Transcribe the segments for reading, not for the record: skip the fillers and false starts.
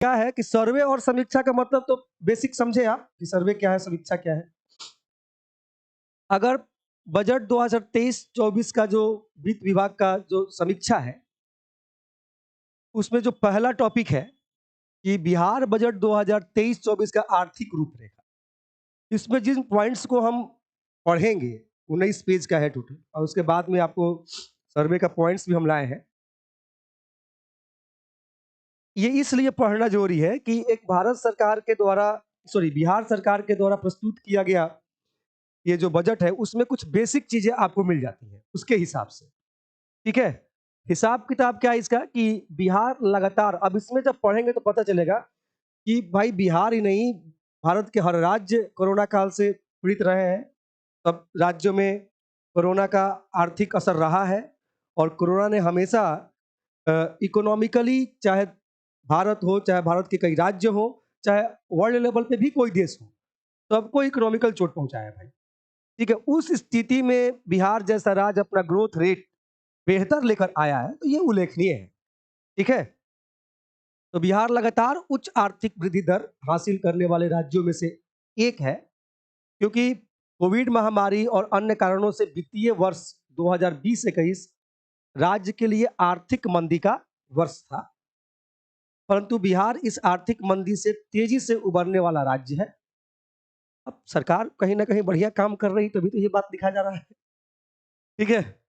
क्या है कि सर्वे और समीक्षा का मतलब तो बेसिक समझे आप कि सर्वे क्या है, समीक्षा क्या है। अगर बजट 2023-24 का जो वित्त विभाग का जो समीक्षा है, उसमें जो पहला टॉपिक है कि बिहार बजट 2023-24 का आर्थिक रूपरेखा, इसमें जिन पॉइंट्स को हम पढ़ेंगे 19 पेज का है टोटल, और उसके बाद में आपको सर्वे का पॉइंट्स भी हम लाए हैं। ये इसलिए पढ़ना जरूरी है कि एक बिहार सरकार के द्वारा प्रस्तुत किया गया ये जो बजट है उसमें कुछ बेसिक चीजें आपको मिल जाती हैं उसके हिसाब से। ठीक है, हिसाब किताब क्या है इसका कि बिहार लगातार, अब इसमें जब पढ़ेंगे तो पता चलेगा कि भाई बिहार ही नहीं, भारत के हर राज्य कोरोना काल से पीड़ित रहे हैं। सब राज्यों में कोरोना का आर्थिक असर रहा है और कोरोना ने हमेशा इकोनॉमिकली, चाहे भारत हो, चाहे भारत के कई राज्य हो, चाहे वर्ल्ड लेवल पे भी कोई देश हो, सबको इकोनॉमिकल चोट पहुंचाया है भाई। ठीक है, उस स्थिति में बिहार जैसा राज्य अपना ग्रोथ रेट बेहतर लेकर आया है तो ये उल्लेखनीय है। ठीक है, तो बिहार लगातार उच्च आर्थिक वृद्धि दर हासिल करने वाले राज्यों में से एक है, क्योंकि कोविड महामारी और अन्य कारणों से वित्तीय वर्ष 2020-21 राज्य के लिए आर्थिक मंदी का वर्ष था, परंतु बिहार इस आर्थिक मंदी से तेजी से उबरने वाला राज्य है। अब सरकार कहीं ना कहीं बढ़िया काम कर रही, तभी तो ये बात दिखा जा रहा है। ठीक है,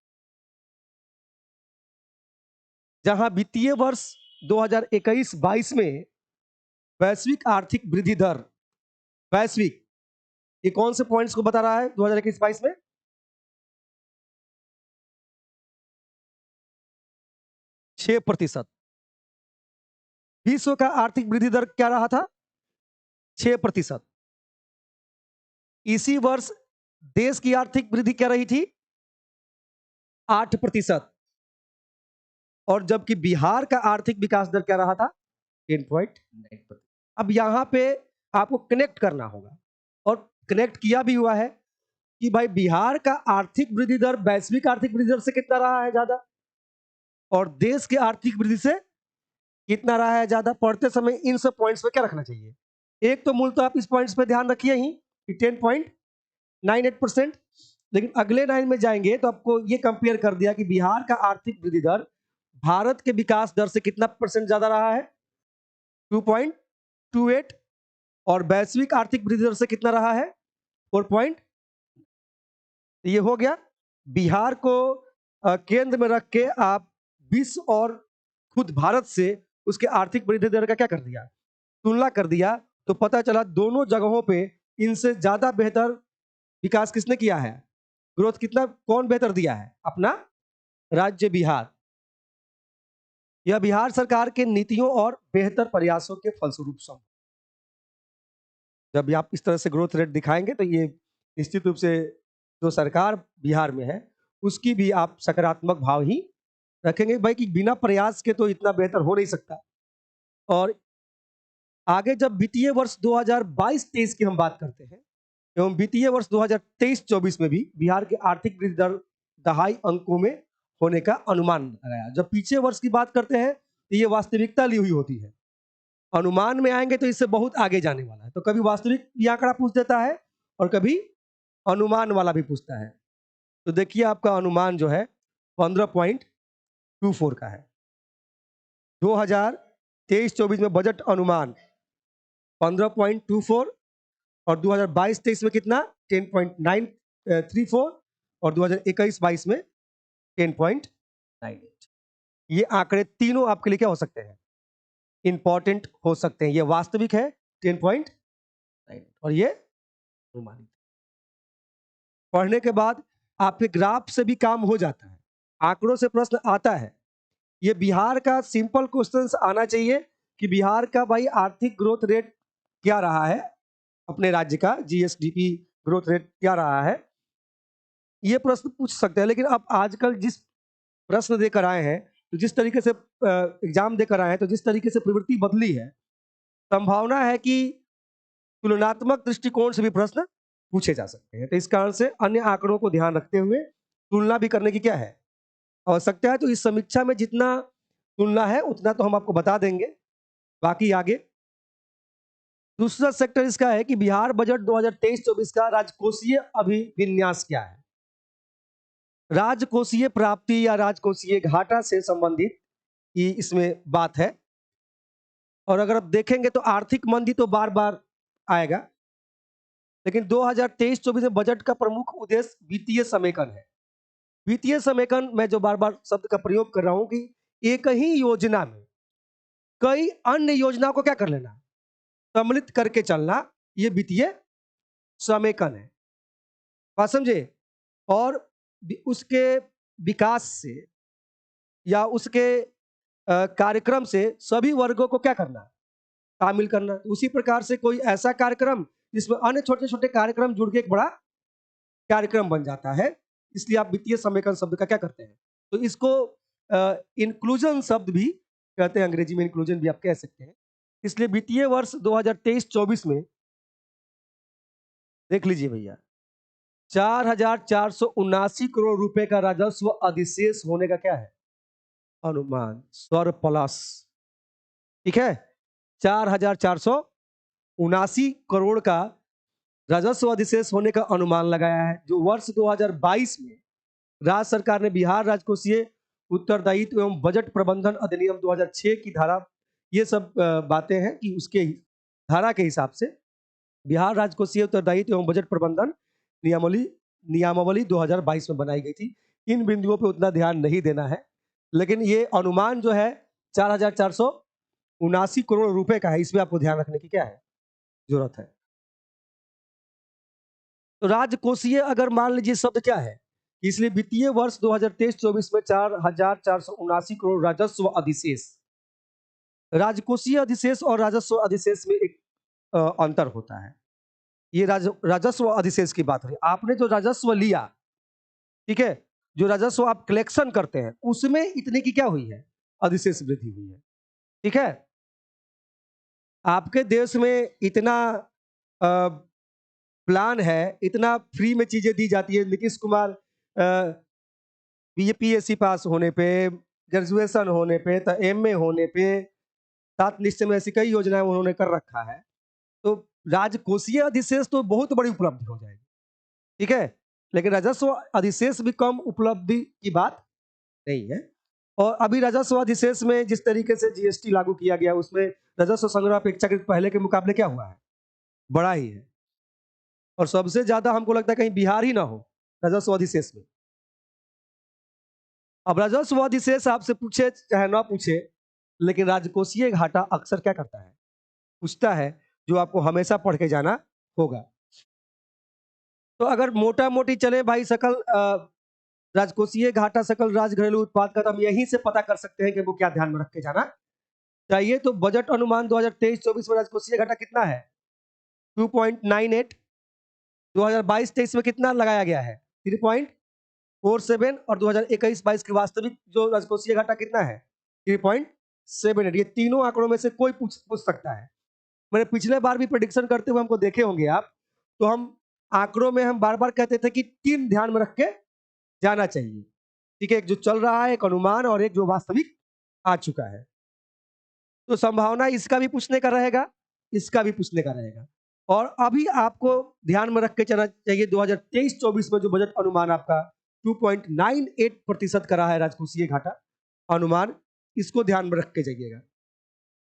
जहां वित्तीय वर्ष 2021-22 में वैश्विक आर्थिक वृद्धि दर, वैश्विक, ये कौन से पॉइंट्स को बता रहा है 2021-22 में? 6%। विश्व का आर्थिक वृद्धि दर क्या रहा था? 6%। इसी वर्ष देश की आर्थिक वृद्धि क्या रही थी? 8%। और जबकि बिहार का आर्थिक विकास दर क्या रहा था? 10.9%। अब यहां पे आपको कनेक्ट करना होगा, और कनेक्ट किया भी हुआ है कि भाई बिहार का आर्थिक वृद्धि दर वैश्विक आर्थिक वृद्धि दर से कितना रहा है ज्यादा, और देश की आर्थिक वृद्धि से कितना रहा है ज्यादा। पढ़ते समय इन सब पॉइंट्स पे क्या रखना चाहिए? एक तो मूलतः आप इस पॉइंट्स पे ध्यान रखिए ही कि 10.98%, लेकिन अगले लाइन में जाएंगे तो आपको ये कंपेयर कर दिया कि बिहार का आर्थिक वृद्धि दर भारत के विकास दर से कितना परसेंट ज्यादा रहा है? 2.28। और वैश्विक आर्थिक वृद्धि दर से कितना रहा है? 4 ये हो गया। बिहार को केंद्र में रख के आप विश्व और खुद भारत से उसके आर्थिक वृद्धि दर का क्या कर दिया? तुलना कर दिया, तो पता चला दोनों जगहों पे इनसे ज्यादा बेहतर विकास किसने किया है? ग्रोथ कितना, कौन बेहतर दिया है? अपना राज्य बिहार। यह बिहार सरकार के नीतियों और बेहतर प्रयासों के फलस्वरूप सब। जब आप इस तरह से ग्रोथ रेट दिखाएंगे तो ये निश्चित रूप से जो सरकार बिहार में है उसकी भी आप सकारात्मक भाव ही रखेंगे भाई, कि बिना प्रयास के तो इतना बेहतर हो नहीं सकता। और आगे जब वित्तीय वर्ष 2022-23 की हम बात करते हैं, एवं वित्तीय वर्ष 2023-24 में भी बिहार की आर्थिक वृद्धि दर 2.5 अंकों में होने का अनुमान लगाया। जब पीछे वर्ष की बात करते हैं तो ये वास्तविकता ली हुई होती है, अनुमान में आएंगे तो इससे बहुत आगे जाने वाला है। तो कभी वास्तविक ये आंकड़ा पूछ देता है और कभी अनुमान वाला भी पूछता है। तो देखिए आपका अनुमान जो है 15.24 का है। 2023-24 में बजट अनुमान 15.24, और 2022-23 में कितना? 10.934, और 2021-22 में 10.98। ये आंकड़े तीनों आपके लिए क्या हो सकते हैं? इंपॉर्टेंट हो सकते हैं। ये वास्तविक है 10.98 और ये अनुमानित। पढ़ने के बाद आपके ग्राफ से भी काम हो जाता है, आंकड़ों से प्रश्न आता है। ये बिहार का सिंपल क्वेश्चंस आना चाहिए कि बिहार का भाई आर्थिक ग्रोथ रेट क्या रहा है, अपने राज्य का जीएसडीपी ग्रोथ रेट क्या रहा है, ये प्रश्न पूछ सकते हैं। लेकिन अब आजकल जिस प्रश्न देकर आए हैं, तो जिस तरीके से एग्जाम देकर आए हैं, तो जिस तरीके से प्रवृत्ति बदली है, संभावना है कि तुलनात्मक दृष्टिकोण से भी प्रश्न पूछे जा सकते हैं। तो इस कारण से अन्य आंकड़ों को ध्यान रखते हुए तुलना भी करने की क्या है? आवश्यकता है। तो इस समीक्षा में जितना तुलना है उतना तो हम आपको बता देंगे, बाकी आगे दूसरा सेक्टर इसका है कि बिहार बजट 2023-24 का राजकोषीय अभिविन्यास क्या है। राजकोषीय प्राप्ति या राजकोषीय घाटा से संबंधित ये इसमें बात है। और अगर आप देखेंगे तो आर्थिक मंदी तो बार बार आएगा, लेकिन 2023-24 में बजट का प्रमुख उद्देश्य वित्तीय समेकन है। वित्तीय समेकन मैं जो बार बार शब्द का प्रयोग कर रहा हूं कि एक ही योजना में कई अन्य योजनाओं को क्या कर लेना, सम्मिलित करके चलना, ये वित्तीय समेकन है। बात समझे। और उसके विकास से या उसके कार्यक्रम से सभी वर्गों को क्या करना, शामिल करना। उसी प्रकार से कोई ऐसा कार्यक्रम जिसमें अन्य छोटे छोटे कार्यक्रम जुड़ के एक बड़ा कार्यक्रम बन जाता है, इसलिए आप वित्तीय समेकन शब्द का क्या करते हैं, तो इसको इंक्लूजन शब्द भी कहते हैं, अंग्रेजी में इंक्लूजन भी आप कह सकते हैं। इसलिए वित्तीय वर्ष 2023-24 में देख लीजिए भैया 4,479 करोड़ रुपए का राजस्व अधिशेष होने का क्या है अनुमान, सरप्लस। ठीक है, 4,479 करोड़ का राजस्व अधिशेष होने का अनुमान लगाया है, जो वर्ष 2022 में राज्य सरकार ने बिहार राजकोषीय उत्तरदायित्व एवं बजट प्रबंधन अधिनियम 2006 की धारा, ये सब बातें हैं कि उसके धारा के हिसाब से बिहार राजकोषीय उत्तरदायित्व एवं बजट प्रबंधन नियमावली 2022 में बनाई गई थी। इन बिंदुओं पे उतना ध्यान नहीं देना है, लेकिन ये अनुमान जो है 4,479 करोड़ रुपए का है, इसमें आपको ध्यान रखने की क्या है जरूरत है। तो राजकोषीय अगर मान लीजिए शब्द क्या है, इसलिए वित्तीय वर्ष 2023-24 में 4,479 करोड़ राजस्व अधिशेष। राजकोषीय अधिशेष और राजस्व अधिशेष में एक अंतर होता है। ये राजस्व अधिशेष की बात हो रही है, आपने जो राजस्व लिया, ठीक है, जो राजस्व आप कलेक्शन करते हैं उसमें इतने की क्या हुई है, अधिशेष वृद्धि हुई है। ठीक है, आपके देश में इतना प्लान है, इतना फ्री में चीजें दी जाती है। नीतीश कुमार बीएपीएससी पास होने पे, ग्रेजुएशन होने पे, तो एमए होने पे, सात निश्चय में ऐसी कई योजनाएं उन्होंने कर रखा है। तो राजकोषीय अधिशेष तो बहुत बड़ी उपलब्धि हो जाएगी, ठीक है, लेकिन राजस्व अधिशेष भी कम उपलब्धि की बात नहीं है। और अभी राजस्व अधिशेष में जिस तरीके से जीएसटी लागू किया गया, उसमें राजस्व संग्रह अपेक्षाकृत पहले के मुकाबले क्या हुआ है, बड़ा ही है। और सबसे ज्यादा हमको लगता है कहीं बिहार ही ना हो राजस्व अधिशेष में। अब राजस्व अधिशेष आपसे पूछे चाहे ना पूछे, लेकिन राजकोषीय घाटा अक्सर क्या करता है, पूछता है, जो आपको हमेशा पढ़ के जाना होगा। तो अगर मोटा मोटी चले भाई, सकल राजकोषीय घाटा सकल राज्य घरेलू उत्पाद का, तो हम यहीं से पता कर सकते हैं कि वो क्या ध्यान में रख के जाना चाहिए। तो बजट अनुमान 2023-24 में राजकोषीय घाटा कितना है, 2.98। 2022-23 में कितना लगाया गया है, 3.47। और 2021-22 की वास्तविक जो राजकोषीय घाटा कितना है, 3.78। ये तीनों आंकड़ों में से कोई पूछ सकता है। मैंने पिछले बार भी प्रेडिक्शन करते हुए हमको देखे होंगे आप, तो हम आंकड़ों में हम बार बार कहते थे कि 3 ध्यान में रख के जाना चाहिए। ठीक है, एक जो चल रहा है, एक अनुमान, और एक जो वास्तविक आ चुका है। तो संभावना इसका भी पूछने का रहेगा, इसका भी पूछने का रहेगा। और अभी आपको ध्यान में रख के चलना चाहिए 2023-24 में जो बजट अनुमान आपका 2.98% का रहा है राजकोषीय घाटा अनुमान, इसको ध्यान में रख के जाइएगा।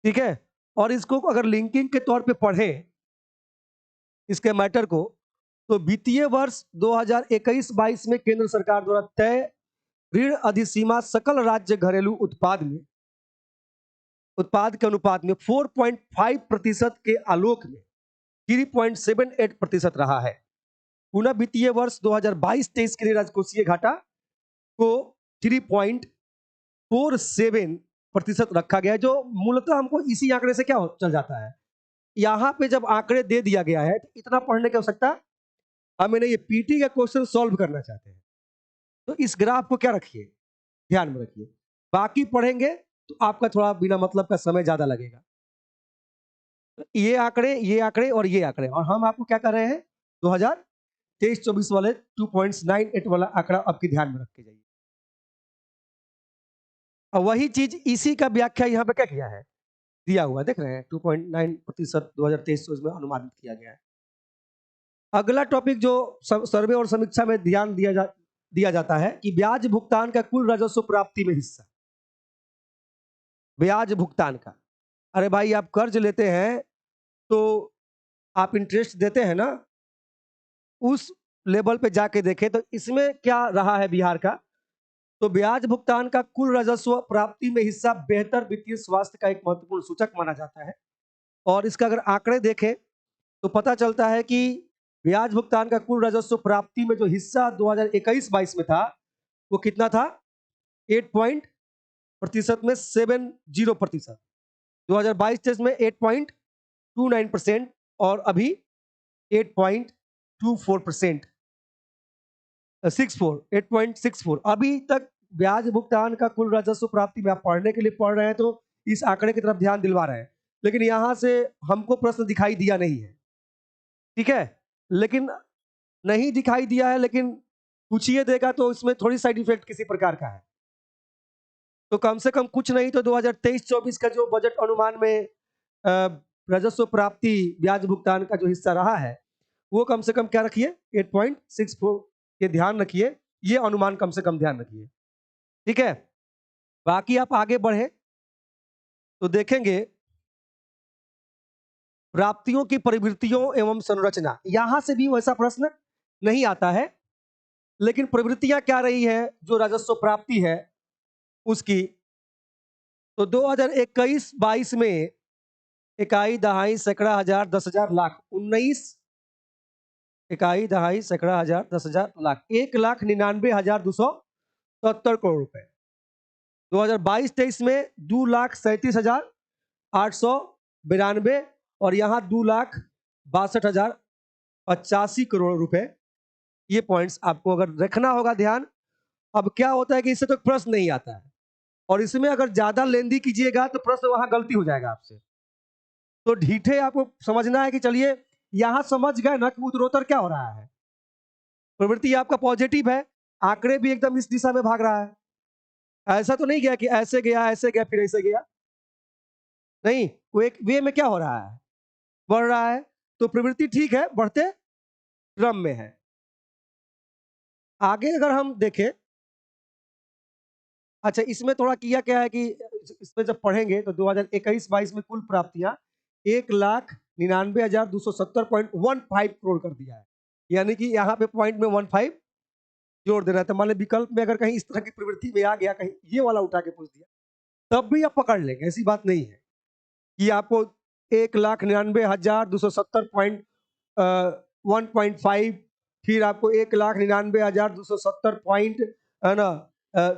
ठीक है, और इसको अगर लिंकिंग के तौर पे पढ़ें इसके मैटर को, तो वित्तीय वर्ष 2021-22 में केंद्र सरकार द्वारा तय ऋण अधिसीमा सकल राज्य घरेलू उत्पाद के अनुपात में 4.5% के आलोक में 3.78% रहा है। पुनः वित्तीय वर्ष 2022-23 के लिए राजकोषीय घाटा को 3.47% रखा गया, जो मूलतः हमको इसी आंकड़े से क्या चल जाता है। यहां पे जब आंकड़े दे दिया गया है तो इतना पढ़ने की आवश्यकता हमें नहीं, ये पीटी का क्वेश्चन सॉल्व करना चाहते हैं, तो इस ग्राफ को क्या रखिए, ध्यान में रखिए। बाकी पढ़ेंगे तो आपका थोड़ा बिना मतलब का समय ज्यादा लगेगा। ये आंकड़े और ये आंकड़े, और हम आपको क्या कर रहे हैं 2023-24 वाले 2.98 वाला आंकड़ा आपके ध्यान में रख के जाइए। और वही चीज, इसी का व्याख्या यहाँ पे क्या किया है, दिया हुआ है, देख रहे हैं 2.9% 2023 में अनुमानित किया गया है। अगला टॉपिक जो सर्वे और समीक्षा में ध्यान दिया जाता है कि ब्याज भुगतान का कुल राजस्व प्राप्ति में हिस्सा। ब्याज भुगतान का, अरे भाई आप कर्ज लेते हैं तो आप इंटरेस्ट देते हैं ना, उस लेवल पे जाके देखें तो इसमें क्या रहा है बिहार का। तो ब्याज भुगतान का कुल राजस्व प्राप्ति में हिस्सा बेहतर वित्तीय स्वास्थ्य का एक महत्वपूर्ण सूचक माना जाता है। और इसका अगर आंकड़े देखें तो पता चलता है कि ब्याज भुगतान का कुल राजस्व प्राप्ति में जो हिस्सा 2021-22 में था वो कितना था, 8% में 70%, 2022-23 में 8.29% और अभी 8.24%, 8.64। अभी तक ब्याज भुगतान का कुल राजस्व प्राप्ति में आप पढ़ने के लिए पढ़ रहे हैं तो इस आंकड़े की तरफ ध्यान दिलवा रहे हैं, लेकिन यहां से हमको प्रश्न दिखाई दिया नहीं है, ठीक है। लेकिन नहीं दिखाई दिया है, लेकिन पूछिए देगा तो इसमें थोड़ी साइड इफेक्ट किसी प्रकार का है। तो कम से कम कुछ नहीं तो 2023-24 का जो बजट अनुमान में राजस्व प्राप्ति ब्याज भुगतान का जो हिस्सा रहा है वो कम से कम क्या रखिए, 8.64 ये ध्यान रखिए, ये अनुमान कम से कम ध्यान रखिए, ठीक है। बाकी आप आगे बढ़े तो देखेंगे प्राप्तियों की प्रवृत्तियों एवं संरचना, यहां से भी वैसा प्रश्न नहीं आता है, लेकिन प्रवृत्तियां क्या रही है जो राजस्व प्राप्ति है उसकी। तो 2021-22 में इकाई दहाई सैकड़ा हजार 10,000 लाख 19, इकाई दहाई सैकड़ा हजार 10,000 लाख 1,99,270 करोड़ रुपए। 2022-23 में 2,37,892 और यहाँ 2,62,085 करोड़ रुपए। ये पॉइंट्स आपको अगर रखना होगा ध्यान। अब क्या होता है कि इससे तो प्रश्न नहीं आता है, और इसमें अगर ज्यादा लेंदी कीजिएगा तो प्रश्न वहां गलती हो जाएगा आपसे। तो ढीठे आपको समझना है कि चलिए यहां समझ गए ना कि उत्तरोत्तर क्या हो रहा है। प्रवृत्ति आपका पॉजिटिव है, आंकड़े भी एकदम इस दिशा में भाग रहा है, ऐसा तो नहीं गया कि ऐसे गया ऐसे गया फिर ऐसे गया, नहीं, वो एक वे में क्या हो रहा है, बढ़ रहा है। तो प्रवृत्ति ठीक है, बढ़ते क्रम में है। आगे अगर हम देखें, अच्छा इसमें थोड़ा किया क्या है कि इसमें जब पढ़ेंगे तो 2021-22 में कुल प्राप्तियां 1,99,270.15 करोड़ कर दिया है, यानी कि यहाँ पे पॉइंट में 15 जोड़ देना है। तो मान ली विकल्प में अगर कहीं इस तरह की प्रवृत्ति में आ गया, कहीं ये वाला उठा के पूछ दिया तब भी आप पकड़ लेंगे, ऐसी बात नहीं है कि आपको 1,99,270.1.5 फिर आपको 1,99,270 है ना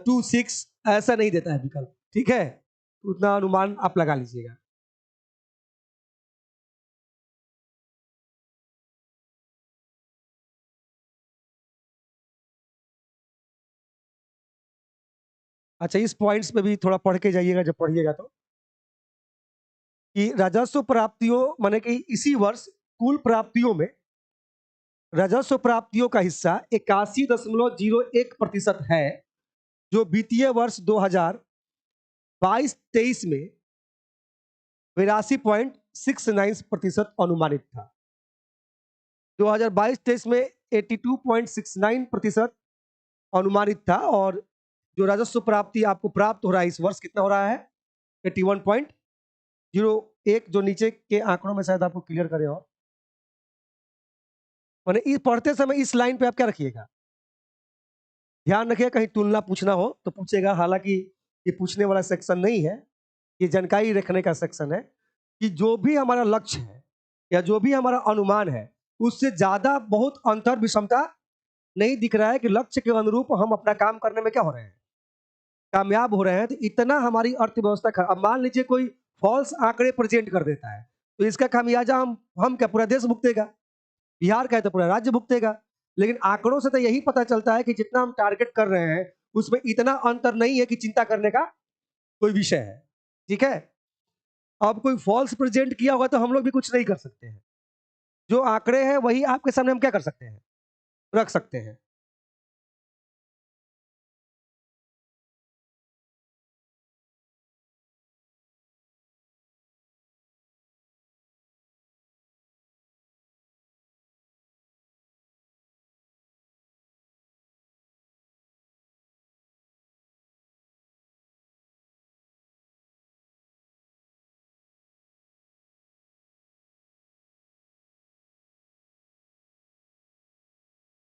26 ऐसा नहीं देता है विकल्प, ठीक है। उतना अनुमान आप लगा लीजिएगा। अच्छा इस पॉइंट्स पे भी थोड़ा पढ़ के जाइएगा जब पढ़िएगा तो, कि राजस्व प्राप्तियों माने कि इसी वर्ष कुल प्राप्तियों में राजस्व प्राप्तियों का हिस्सा 81.01% है, जो वित्तीय वर्ष 2022-23 में 82.69% अनुमानित था। 2022-23 में 82.69% अनुमानित था, और जो राजस्व प्राप्ति आपको प्राप्त हो रहा है इस वर्ष कितना हो रहा है, 81.01, जो नीचे के आंकड़ों में शायद आपको क्लियर करे। और मैंने पढ़ते समय इस लाइन पे आप क्या रखिएगा, ध्यान रखिए कहीं तुलना पूछना हो तो पूछेगा, हालांकि ये पूछने वाला सेक्शन नहीं है, ये जानकारी रखने का सेक्शन है कि जो भी हमारा लक्ष्य है या जो भी हमारा अनुमान है उससे ज्यादा बहुत अंतर विषमता नहीं दिख रहा है कि लक्ष्य के अनुरूप हम अपना काम करने में क्या हो रहे हैं, कामयाब हो रहे हैं, तो इतना हमारी अर्थव्यवस्था अब मान लीजिए कोई फॉल्स आंकड़े प्रेजेंट कर देता है तो इसका खामियाजा हम क्या पूरा देश भुगतेगा, बिहार का है तो पूरा राज्य भुगतेगा। लेकिन आंकड़ों से तो यही पता चलता है कि जितना हम टारगेट कर रहे हैं उसमें इतना अंतर नहीं है कि चिंता करने का कोई विषय है, ठीक है। अब कोई फॉल्स प्रेजेंट किया होगा तो हम लोग भी कुछ नहीं कर सकते हैं, जो आंकड़े हैं वही आपके सामने हम क्या कर सकते हैं, रख सकते हैं।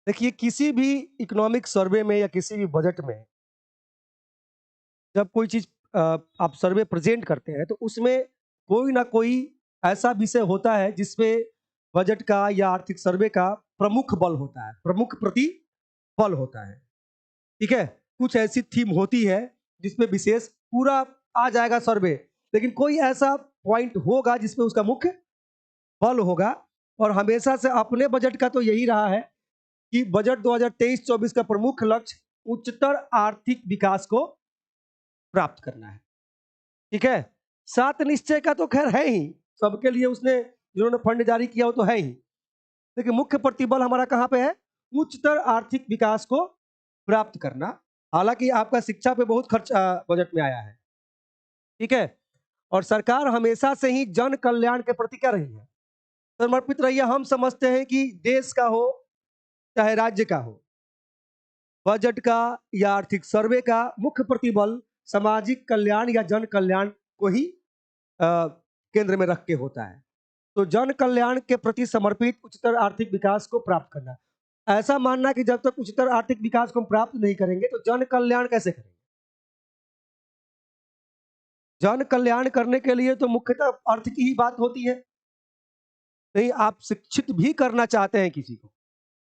देखिए, किसी भी इकोनॉमिक सर्वे में या किसी भी बजट में जब कोई चीज़ आप सर्वे प्रेज़ेंट करते हैं, तो उसमें कोई ना कोई ऐसा विषय होता है जिसमें बजट का या आर्थिक सर्वे का प्रमुख बल होता है, प्रमुख प्रतिबल होता है। ठीक है? कुछ ऐसी थीम होती है जिसमें विशेष पूरा आ जाएगा सर्वे, लेकिन कोई ऐसा पॉइंट होगा जिसमें उसका मुख्य बल होगा। और हमेशा से अपने बजट का तो यही रहा है कि बजट 2023-24 का प्रमुख लक्ष्य उच्चतर आर्थिक विकास को प्राप्त करना है। ठीक है? 7 निश्चय का तो ख़ैर है ही, सबके लिए उसने जिन्होंने फंड जारी किया वो तो है ही। लेकिन मुख्य प्रतिबल हमारा कहाँ पे है? उच्चतर आर्थिक विकास को प्राप्त करना। हालाँकि आपका शिक्षा पे बहुत खर्च बजट में आया है। ठीक है? और सरकार हमेशा से ही जन कल्याण के प्रति क्या रही है? समर्पित रही है। हम समझते हैं कि देश का हो, चाहे राज्य का हो, बजट का या आर्थिक सर्वे का मुख्य प्रतिबल सामाजिक कल्याण या जन कल्याण को ही केंद्र में रख के होता है। तो जन कल्याण के प्रति समर्पित उच्चतर आर्थिक विकास को प्राप्त करना। ऐसा मानना कि जब तक उच्चतर आर्थिक विकास को हम प्राप्त नहीं करेंगे तो जन कल्याण कैसे करेंगे? जन कल्याण करने के लिए तो मुख्यतः अर्थ की ही बात होती है। नहीं, आप शिक्षित भी करना चाहते हैं किसी को,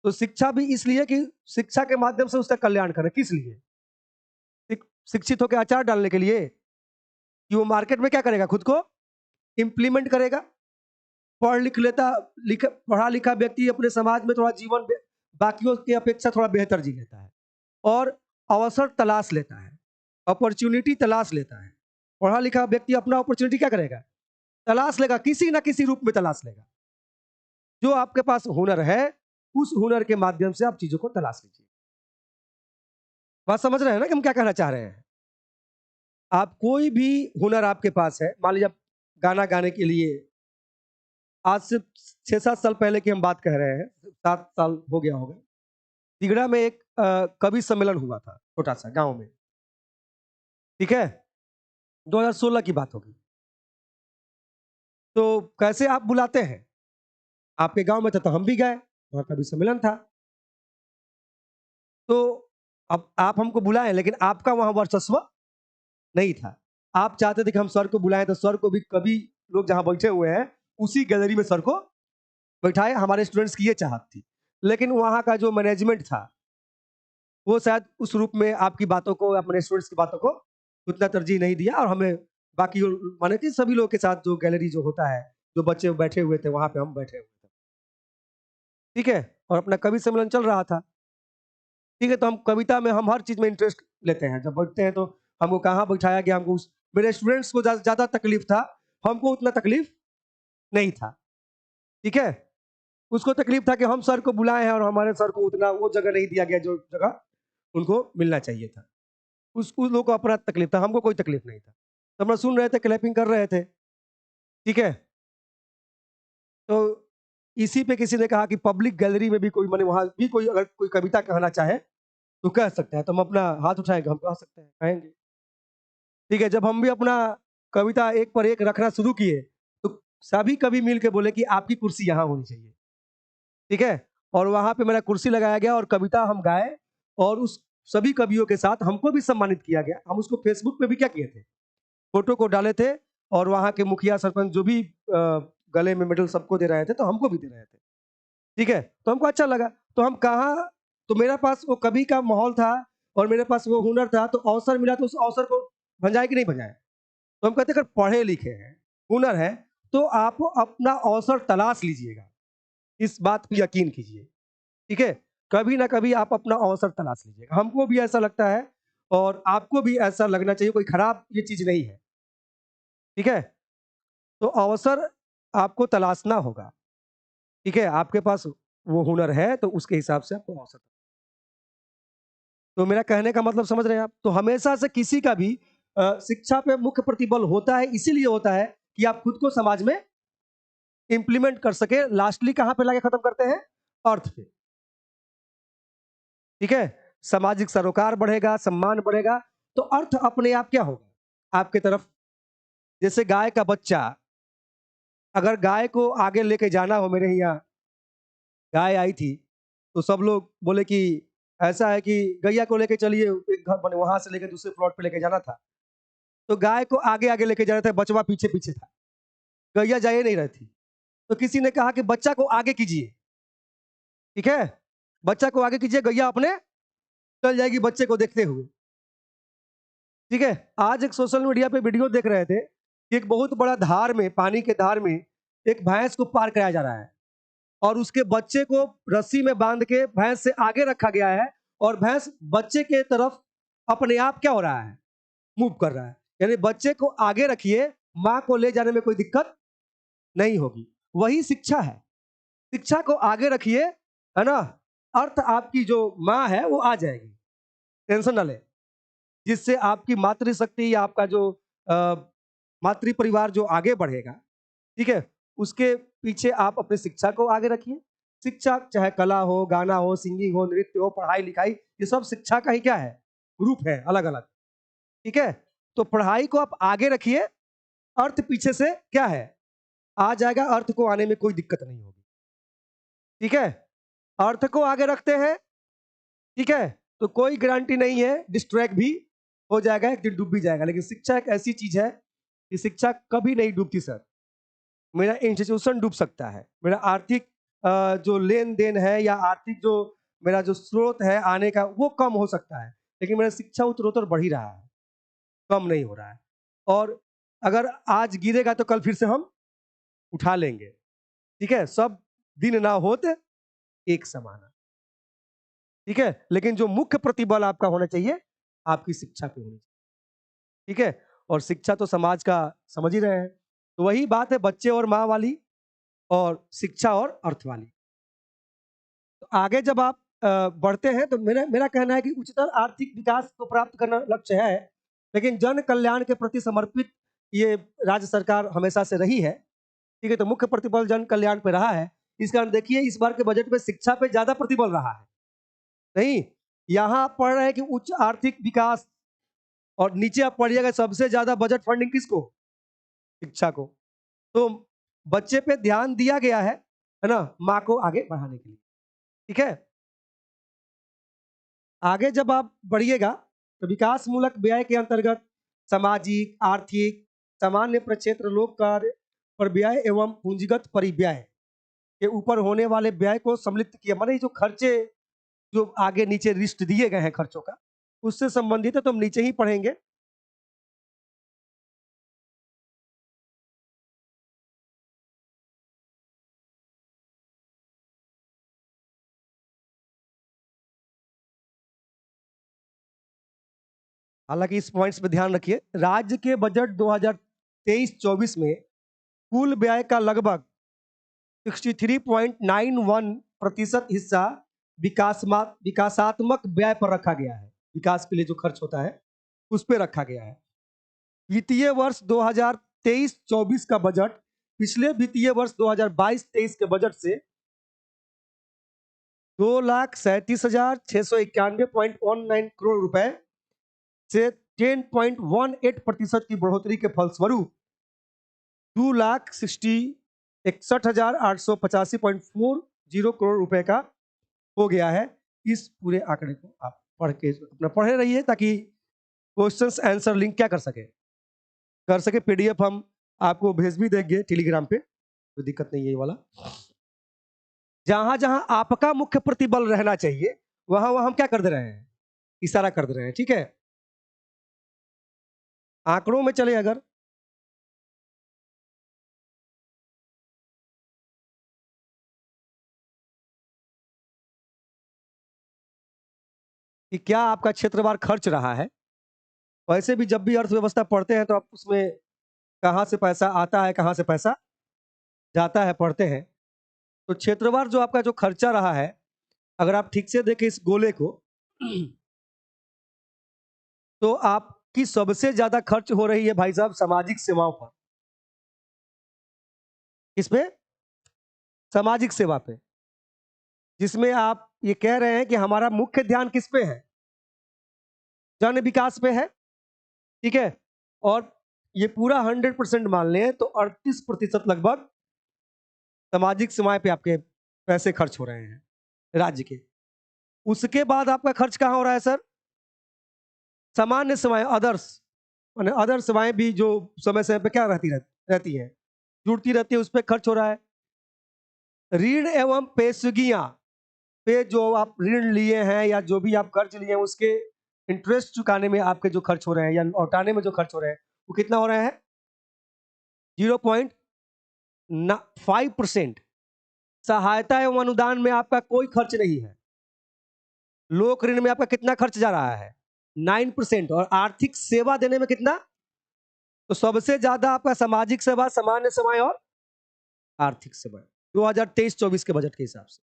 तो शिक्षा भी इसलिए कि शिक्षा के माध्यम से उसका कल्याण करें। किस लिए? शिक्षित होकर अचार डालने के लिए कि वो मार्केट में क्या करेगा? खुद को इम्प्लीमेंट करेगा। पढ़ लिख लेता लिखा पढ़ा लिखा व्यक्ति अपने समाज में थोड़ा जीवन बाकियों की अपेक्षा थोड़ा बेहतर जी लेता है और अवसर तलाश लेता है, अपॉर्चुनिटी तलाश लेता है। पढ़ा लिखा व्यक्ति अपना अपॉर्चुनिटी क्या करेगा? तलाश लेगा, किसी ना किसी रूप में तलाश लेगा। जो आपके पास हुनर है, उस हुनर के माध्यम से आप चीजों को तलाश लीजिए। बात समझ रहे हैं ना कि हम क्या कहना चाह रहे हैं? आप कोई भी हुनर आपके पास है, मान लीजिए आप गाना गाने के लिए आज से 6-7 साल पहले की हम बात कह रहे हैं, 7 साल हो गया होगा। तिगड़ा में एक कवि सम्मेलन हुआ था, छोटा-सा गाँव में। ठीक है? 2016 की बात होगी। तो कैसे आप बुलाते हैं? आपके गाँव में था तो हम भी गए, वहाँ कवि सम्मेलन था। तो अब आप हमको बुलाएँ लेकिन आपका वहाँ वर्चस्व नहीं था। आप चाहते थे कि हम सर को बुलाएँ तो सर को भी कवि लोग जहाँ बैठे हुए हैं, उसी गैलरी में सर को बैठाएँ, हमारे स्टूडेंट्स की ये चाहत थी। लेकिन वहाँ का जो मैनेजमेंट था, वो शायद उस रूप में आपकी बातों को, अपने स्टूडेंट्स की बातों को उतना तरजीह नहीं दिया और हमें बाकी माने कि सभी लोगों के साथ जो गैलरी जो होता है, जो बच्चे बैठे हुए थे, वहाँ पे हम बैठे हुए थे। ठीक है? और अपना कवि सम्मेलन चल रहा था। ठीक है? तो हम कविता में हम हर चीज़ में इंटरेस्ट लेते हैं। जब बैठते हैं तो हमको कहाँ बैठाया गया, हमको उस मेरे स्टूडेंट्स को ज़्यादा तकलीफ था, हमको उतना तकलीफ नहीं था। ठीक है? उसको तकलीफ था कि हम सर को बुलाए हैं और हमारे सर को उतना वो जगह नहीं दिया गया जो जगह उनको मिलना चाहिए था। उन लोगों को अपना तकलीफ था, हमको कोई तकलीफ नहीं था। तो हम लोग सुन रहे थे, क्लैपिंग कर रहे थे। ठीक है? तो इसी पे किसी ने कहा कि पब्लिक गैलरी में भी कोई माने वहाँ भी कोई अगर कोई कविता कहना चाहे, तो कह सकता है। तो हम अपना हाथ उठाएँगे, हम कह सकते हैं, कहेंगे। ठीक है? जब हम भी अपना कविता एक पर एक रखना शुरू किए, तो सभी कवि मिल के बोले कि आपकी कुर्सी यहाँ होनी चाहिए। ठीक है? और वहाँ पे मेरा कुर्सी लगाया गया और कविता हम गाए और उस सभी कवियों के साथ हमको भी सम्मानित किया गया। हम उसको फेसबुक पे भी क्या किए थे, फ़ोटो को डाले थे और वहाँ के मुखिया, सरपंच जो भी गले में मेडल सबको दे रहे थे, तो हमको भी दे रहे थे। ठीक है? तो हमको अच्छा लगा। तो हम कहाँ तो मेरे पास वो कवि का माहौल था और मेरे पास वो हुनर था, तो अवसर मिला तो उस अवसर को भंजाए कि नहीं भंजाए? तो हम कहते हैं अगर पढ़े-लिखे हैं, हुनर है, तो आप अपना अवसर तलाश लीजिएगा। इस बात पे यकीन कीजिए। ठीक है? कभी ना कभी आप अपना अवसर तलाश लीजिएगा। हमको भी ऐसा लगता है और आपको भी ऐसा लगना चाहिए, कोई खराब ये चीज़ नहीं है। ठीक है? तो अवसर आपको तलाशना होगा। ठीक है? आपके पास वो हुनर है तो उसके हिसाब से आपको अवसर तो मेरा कहने का मतलब समझ रहे हैं आप? तो हमेशा से किसी का भी शिक्षा पे मुख्य प्रतिबल होता है, इसीलिए होता है कि आप खुद को समाज में इम्प्लीमेंट कर सके। लास्टली कहाँ पे लाके खत्म करते हैं? अर्थ पे। ठीक है? सामाजिक सरोकार बढ़ेगा, सम्मान बढ़ेगा, तो अर्थ अपने आप क्या होगा? आपके तरफ जैसे गाय का बच्चा, अगर गाय को आगे लेके जाना हो, मेरे यहाँ गाय आई थी, तो सब लोग बोले कि ऐसा है कि गैया को लेके चलिए, एक घर बने वहां से लेके दूसरे प्लॉट पे लेके जाना था। तो गाय को आगे आगे लेके जा रहे थे, बचवा पीछे पीछे था, गैया जा ही नहीं रही थी। तो किसी ने कहा कि बच्चा को आगे कीजिए, ठीक है, बच्चा को आगे कीजिए, गैया अपने चल जाएगी बच्चे को देखते हुए। ठीक है, आज एक सोशल मीडिया पे वीडियो देख रहे थे कि एक बहुत बड़ा धार में, पानी के धार में एक भैंस को पार कराया जा रहा है और उसके बच्चे को रस्सी में बांध के भैंस से आगे रखा गया है और भैंस बच्चे के तरफ अपने आप क्या हो रहा है, मूव कर रहा है। यानी बच्चे को आगे रखिए, माँ को ले जाने में कोई दिक्कत नहीं होगी। वही शिक्षा है, शिक्षा को आगे रखिए, है ना, अर्थ आपकी जो माँ है वो आ जाएगी, टेंशन ना ले, जिससे आपकी मातृशक्ति या आपका जो मातृ परिवार जो आगे बढ़ेगा, ठीक है, उसके पीछे आप अपनी शिक्षा को आगे रखिए। शिक्षा चाहे कला हो, गाना हो, सिंगिंग हो, नृत्य हो, पढ़ाई लिखाई, ये सब शिक्षा का ही क्या है, ग्रुप है अलग अलग। ठीक है, तो पढ़ाई को आप आगे रखिए, अर्थ पीछे से क्या है, आ जाएगा, अर्थ को आने में कोई दिक्कत नहीं होगी। ठीक है, अर्थ को आगे रखते हैं, ठीक है, तो कोई गारंटी नहीं है, डिस्ट्रैक्ट भी हो जाएगा, एक दिन डूब भी जाएगा। लेकिन शिक्षा एक ऐसी चीज है कि शिक्षा कभी नहीं डूबती सर। मेरा इंस्टीट्यूशन डूब सकता है, मेरा आर्थिक जो लेन देन है या आर्थिक जो मेरा जो स्रोत है आने का वो कम हो सकता है, लेकिन मेरा शिक्षा उत्तरोत्तर बढ़ ही रहा है, कम नहीं हो रहा है। और अगर आज गिरेगा तो कल फिर से हम उठा लेंगे। ठीक है, सब दिन ना होते एक समाना। ठीक है, लेकिन जो मुख्य प्रतिबल आपका होना चाहिए, आपकी शिक्षा पे होनी चाहिए। ठीक है, और शिक्षा तो समाज का समझ ही रहे हैं, तो वही बात है बच्चे और माँ वाली और शिक्षा और अर्थ वाली। तो आगे जब आप बढ़ते हैं तो मेरा मेरा कहना है कि उच्चतर आर्थिक विकास को प्राप्त करना लक्ष्य है, लेकिन जन कल्याण के प्रति समर्पित ये राज्य सरकार हमेशा से रही है। ठीक है, तो मुख्य प्रतिबल जन कल्याण पे रहा है। इस कारण देखिए इस बार के बजट में शिक्षा पे ज्यादा प्रतिबल रहा है। नहीं, यहाँ आप पढ़ रहे हैं कि उच्च आर्थिक विकास, और नीचे आप पढ़िएगा सबसे ज्यादा बजट फंडिंग किसको, शिक्षा को। तो बच्चे पे ध्यान दिया गया है ना, माँ को आगे बढ़ाने के लिए। ठीक है, आगे जब आप बढ़िएगा तो विकास मूलक व्यय के अंतर्गत सामाजिक, आर्थिक, सामान्य प्रक्षेत्र, लोक कार्य पर व्यय एवं पूंजीगत परिव्यय के ऊपर होने वाले व्यय को सम्मिलित किया। माने जो खर्चे जो आगे नीचे लिस्ट दिए गए हैं खर्चों का, उससे संबंधित है, तो हम नीचे ही पढ़ेंगे। हालांकि इस पॉइंट्स पे ध्यान रखिए, राज्य के बजट 2023-24 में कुल व्यय का लगभग 63.91% हिस्सा विकासात्मक व्यय पर रखा गया है। विकास के लिए जो खर्च होता है उस पर रखा गया है। वित्तीय वर्ष 2023-24 का बजट पिछले वित्तीय वर्ष 2022-23 के बजट से 2,37,691.19 करोड़ रुपए से 10.18% की बढ़ोतरी के फलस्वरूप 2,61,885.40 करोड़ रुपए का हो गया है। इस पूरे आंकड़े को आप पढ़ के अपना पढ़े रहिए, ताकि क्वेश्चंस आंसर लिंक क्या कर सके। पीडीएफ हम आपको भेज भी देंगे टेलीग्राम पे, कोई दिक्कत नहीं है ये वाला। जहां जहां आपका मुख्य प्रतिबल रहना चाहिए वहां वहां हम क्या कर दे रहे हैं, इशारा कर दे रहे हैं। ठीक है, आंकड़ों में चले अगर, कि क्या आपका क्षेत्रवार खर्च रहा है। वैसे भी जब भी अर्थव्यवस्था पढ़ते हैं तो आप उसमें कहाँ से पैसा आता है, कहाँ से पैसा जाता है पढ़ते हैं। तो क्षेत्रवार जो आपका जो खर्चा रहा है, अगर आप ठीक से देखें इस गोले को, तो आपकी सबसे ज्यादा खर्च हो रही है भाई साहब सामाजिक सेवाओं पर। किस पे, सामाजिक सेवा पे, जिसमें आप ये कह रहे हैं कि हमारा मुख्य ध्यान किस पे है, जन विकास पे है। ठीक है, और ये पूरा 100% मान लें तो 38% लगभग सामाजिक सेवाएं पे आपके पैसे खर्च हो रहे हैं। राज्य के। उसके बाद आपका खर्च कहाँ हो रहा है सर? सामान्य सेवाएं, अदर्स, माने अदर सेवाएं भी जो समय समय पे क्या रहती हैं, जुड़ती रहती है, उस पर खर्च हो रहा है। ऋण एवं पेशगियां पे जो आप ऋण लिए हैं या जो भी आप कर्ज लिए हैं उसके इंटरेस्ट चुकाने में आपके जो खर्च हो रहे हैं या लौटाने में जो खर्च हो रहे हैं वो कितना हो रहे हैं? 0.5%। सहायता एवं अनुदान में आपका कोई खर्च नहीं है। लोक ऋण में आपका कितना खर्च जा रहा है? 9%। और आर्थिक सेवा देने में कितना? तो सबसे ज्यादा आपका सामाजिक सेवा, सामान्य सेवाएं और आर्थिक सेवाएं 2023-24 के बजट के हिसाब से।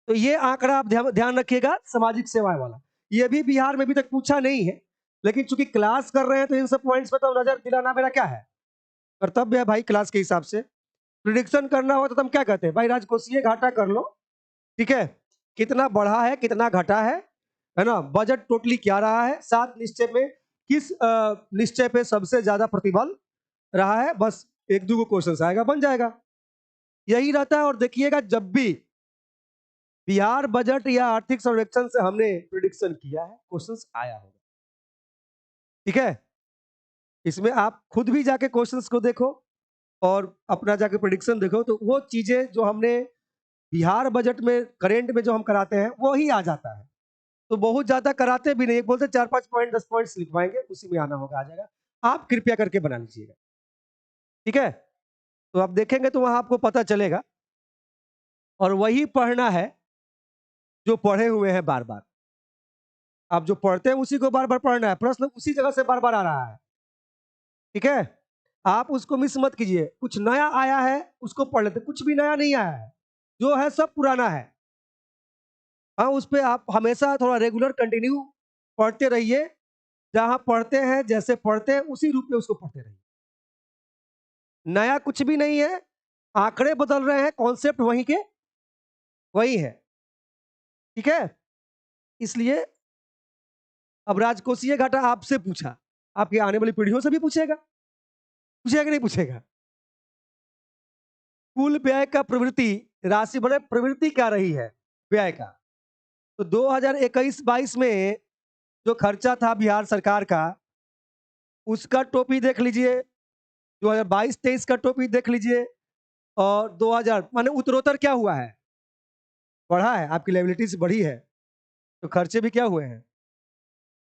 तो ये आंकड़ा आप ध्यान रखिएगा, सामाजिक सेवाएं वाला। ये भी बिहार में अभी तक पूछा नहीं है, लेकिन चूंकि क्लास कर रहे हैं तो इन सब पॉइंट्स पे तो नजर दिलाना मेरा क्या है, कर्तव्य है भाई। क्लास के हिसाब से प्रिडिक्शन करना हो तो हम क्या कहते हैं भाई, राजकोषीय घाटा कर लो, ठीक है, कितना बढ़ा है कितना घटा है ना, बजट टोटली क्या रहा है, 7 निश्चय में किस निश्चय पे सबसे ज्यादा प्रतिबल रहा है, बस एक दो क्वेश्चन आएगा, बन जाएगा, यही रहता है। और देखिएगा जब भी बिहार बजट या आर्थिक सर्वेक्षण से हमने प्रिडिक्शन किया है, क्वेश्चंस आया होगा, ठीक है। इसमें आप खुद भी जाके क्वेश्चंस को देखो और अपना जाके प्रिडिक्शन देखो, तो वो चीजें जो हमने बिहार बजट में करेंट में जो हम कराते हैं वो ही आ जाता है। तो बहुत ज्यादा कराते भी नहीं, बोलते 4-5 पॉइंट 10 पॉइंट्स लिखवाएंगे, उसी में आना होगा, आ जाएगा। आप कृपया करके बना लीजिएगा, ठीक है। तो आप देखेंगे तो वहां आपको पता चलेगा, और वही पढ़ना है जो पढ़े हुए हैं बार बार। आप जो पढ़ते हैं उसी को बार बार पढ़ना है, प्रश्न उसी जगह से बार बार आ रहा है, ठीक है। आप उसको मिस मत कीजिए, कुछ नया आया है उसको पढ़ लेते, कुछ भी नया नहीं आया है, जो है सब पुराना है। हाँ, उस पर आप हमेशा थोड़ा रेगुलर कंटिन्यू पढ़ते रहिए, जहां पढ़ते हैं जैसे पढ़ते हैं उसी रूप में उसको पढ़ते रहिए। नया कुछ भी नहीं है, आंकड़े बदल रहे हैं, कॉन्सेप्ट वही के वही है, ठीक है। इसलिए अब राजकोषीय घाटा आपसे पूछा, आपकी आने वाली पीढ़ियों से भी पूछेगा, पूछेगा नहीं पूछेगा? कुल व्यय का प्रवृत्ति राशि बने, प्रवृत्ति क्या रही है व्यय का? तो 2021-22 में जो खर्चा था बिहार सरकार का, उसका टोपी देख लीजिए, 2022-23 का टोपी देख लीजिए, और 2000 माने उत्तरोत्तर क्या हुआ है, बढ़ा है, आपकी लायबिलिटीज बढ़ी है, तो खर्चे भी क्या हुए हैं,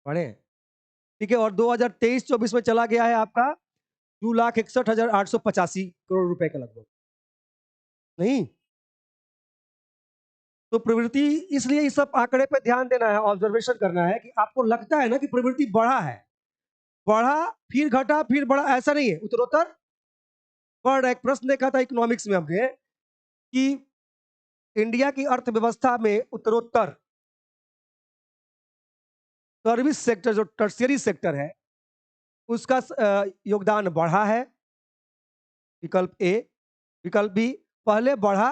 बढ़े हैं, ठीक है। और 2023-24 में चला गया है आपका 2,61,885 करोड़ रुपए के लगभग, नहीं। तो प्रवृत्ति, इसलिए इस सब आंकड़े पे ध्यान देना है, ऑब्जर्वेशन करना है कि आपको लगता है ना कि प्रवृत्ति बढ़ा है, बढ़ा फिर घटा फिर बढ़ा, ऐसा नहीं है, उत्तरोत्तर बढ़ रहा है। एक प्रश्न देखा था इकोनॉमिक्स में हमने कि इंडिया की अर्थव्यवस्था में उत्तरोत्तर सर्विस सेक्टर, जो टर्शियरी सेक्टर है, उसका योगदान बढ़ा है, विकल्प ए। विकल्प बी, पहले बढ़ा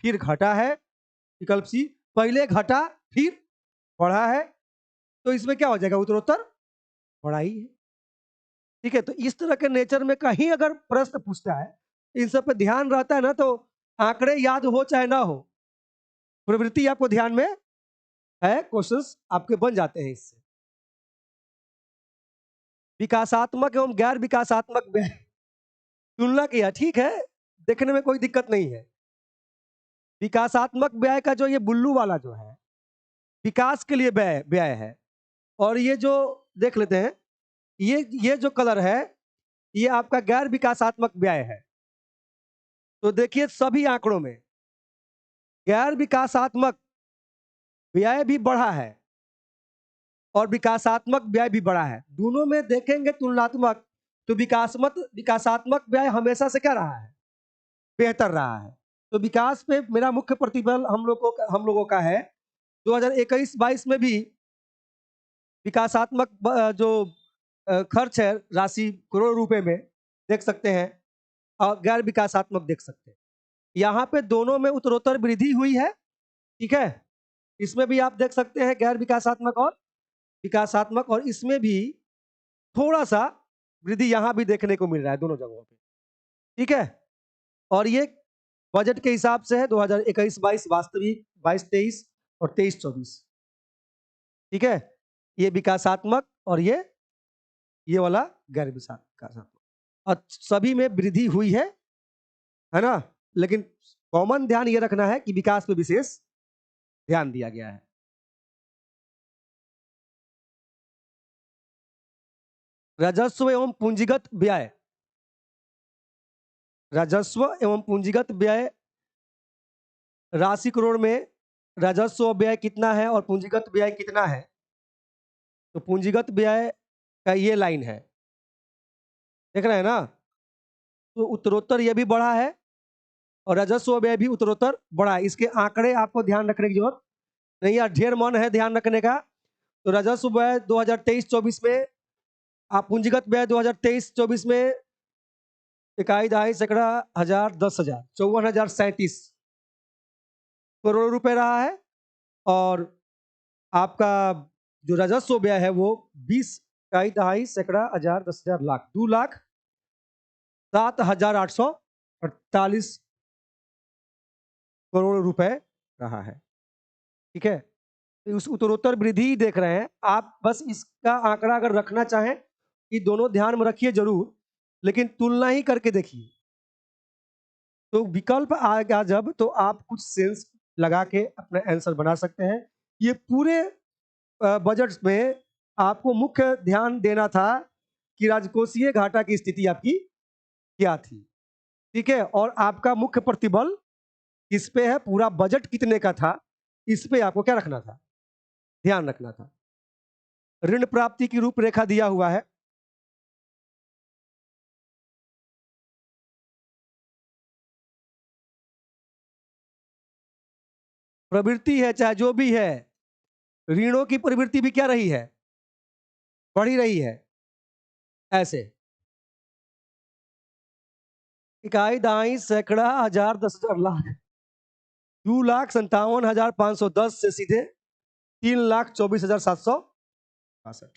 फिर घटा है। विकल्प सी, पहले घटा फिर बढ़ा है। तो इसमें क्या हो जाएगा, उत्तरोत्तर बढ़ा ही है, ठीक है। तो इस तरह के नेचर में कहीं अगर प्रश्न पूछता है, इन सब पे ध्यान रहता है ना, तो आंकड़े याद हो चाहे ना हो, प्रवृत्ति आपको ध्यान में है, क्वेश्चंस आपके बन जाते हैं इससे। विकासात्मक एवं गैर विकासात्मक व्यय तुलना किया, ठीक है, देखने में कोई दिक्कत नहीं है। विकासात्मक व्यय का जो ये बुल्लू वाला जो है, विकास के लिए व्यय व्यय है, और ये जो देख लेते हैं, ये जो कलर है, ये आपका गैर विकासात्मक व्यय है। तो देखिए सभी आंकड़ों में गैर विकासात्मक व्यय भी बढ़ा है और विकासात्मक व्यय भी बढ़ा है, दोनों में देखेंगे तुलनात्मक, तो विकासात्मक व्यय हमेशा से क्या रहा है, बेहतर रहा है। तो विकास पे मेरा मुख्य प्रतिबल हम लोगों का है। 2021-22 में भी विकासात्मक जो खर्च है राशि करोड़ रुपए में देख सकते हैं, और गैर विकासात्मक देख सकते हैं। यहाँ पे दोनों में उत्तरोत्तर वृद्धि हुई है, ठीक है। इसमें भी आप देख सकते हैं गैर विकासात्मक और विकासात्मक, और इसमें भी थोड़ा सा वृद्धि यहाँ भी देखने को मिल रहा है, दोनों जगहों पे, ठीक है। और ये बजट के हिसाब से है 2021-22 वास्तविक 22-23 और 23-24। ठीक है, ये विकासात्मक और ये वाला गैर विकासात्मक, और सभी में वृद्धि हुई है ना। लेकिन कॉमन ध्यान ये रखना है कि विकास पे विशेष ध्यान दिया गया है। राजस्व एवं पूंजीगत व्यय, राजस्व एवं पूंजीगत व्यय राशि करोड़ में राजस्व व्यय कितना है और पूंजीगत व्यय कितना है। तो पूंजीगत व्यय का ये लाइन है, देख रहे हैं ना। तो उत्तरोत्तर ये भी बढ़ा है और राजस्व व्यय भी उत्तरोत्तर बढ़ा है। इसके आंकड़े आपको ध्यान रखने की जरूरत नहीं है, ढेर मन है ध्यान रखने का। तो राजस्व व्यय 2023-24 में, आप पूंजीगत व्यय 2023-24 में इकाई दहाई सैकड़ा हजार 10,000 54,037 करोड़ रुपए रहा है। और आपका जो राजस्व व्यय है वो 20 इकाई दहाई सैकड़ा हजार 10,000 लाख 2,07,848 करोड़ रुपए रहा है। ठीक है, उस उत्तरोत्तर वृद्धि ही देख रहे हैं आप। बस इसका आंकड़ा अगर रखना चाहें कि दोनों ध्यान में रखिए जरूर, लेकिन तुलना ही करके देखिए। तो विकल्प आएगा जब, तो आप कुछ सेंस लगा के अपना आंसर बना सकते हैं। ये पूरे बजट में आपको मुख्य ध्यान देना था कि राजकोषीय घाटा की स्थिति आपकी क्या थी। ठीक है, और आपका मुख्य प्रतिबल इस पे है, पूरा बजट कितने का था इस पे आपको क्या रखना था, ध्यान रखना था। ऋण प्राप्ति की रूपरेखा दिया हुआ है। प्रवृत्ति है चाहे जो भी है, ऋणों की प्रवृत्ति भी क्या रही है, बढ़ी रही है। ऐसे इकाई दाई सैकड़ा हजार 10,000 लाख 2,57,510 से सीधे 3,24,762।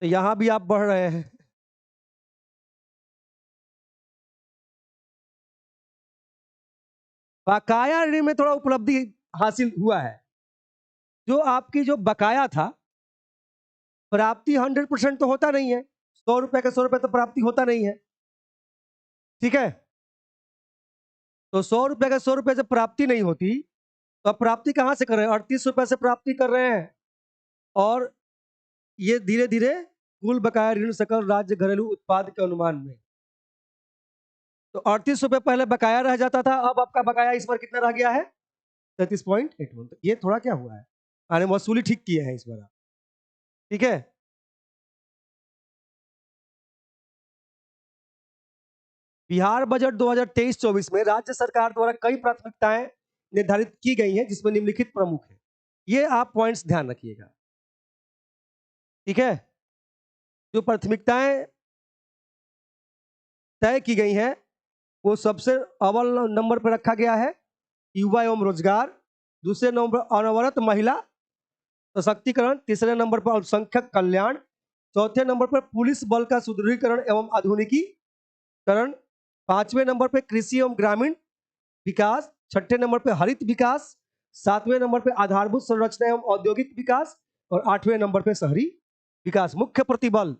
तो यहां भी आप बढ़ रहे हैं। बकाया ऋण में थोड़ा उपलब्धि हासिल हुआ है। जो आपकी जो बकाया था, प्राप्ति 100% तो होता नहीं है, 100 रुपए का 100 रुपए तो प्राप्ति होता नहीं है। ठीक है, तो 100 रुपए का 100 रुपए से प्राप्ति नहीं होती, तो आप प्राप्ति कहां से कर रहे हैं, 38 रुपए से प्राप्ति कर रहे हैं। और ये धीरे धीरे कुल बकाया ऋण सकल राज्य घरेलू उत्पाद के अनुमान में, तो 38 रुपए पहले बकाया रह जाता था, अब आपका बकाया इस बार कितना रह गया है, 33.81। तो ये थोड़ा क्या हुआ है, यानी वसूली ठीक किए हैं इस बार। ठीक है, बिहार बजट 2023-24 में राज्य सरकार द्वारा कई प्राथमिकताएं निर्धारित की गई हैं, जिसमें निम्नलिखित प्रमुख है। ये आप पॉइंट्स ध्यान रखिएगा। ठीक है, जो प्राथमिकताएं तय की गई हैं वो सबसे अव्वल नंबर पर रखा गया है युवा एवं रोजगार, दूसरे नंबर पर अनवरत महिला सशक्तिकरण, तीसरे नंबर पर अल्पसंख्यक कल्याण, चौथे नंबर पर पुलिस बल का सुदृढ़ीकरण एवं आधुनिकीकरण, पांचवें नंबर पर कृषि एवं ग्रामीण विकास, छठे नंबर पर हरित विकास, सातवें नंबर पर आधारभूत संरचना एवं औद्योगिक विकास, और आठवें नंबर पर शहरी विकास। मुख्य प्रतिबल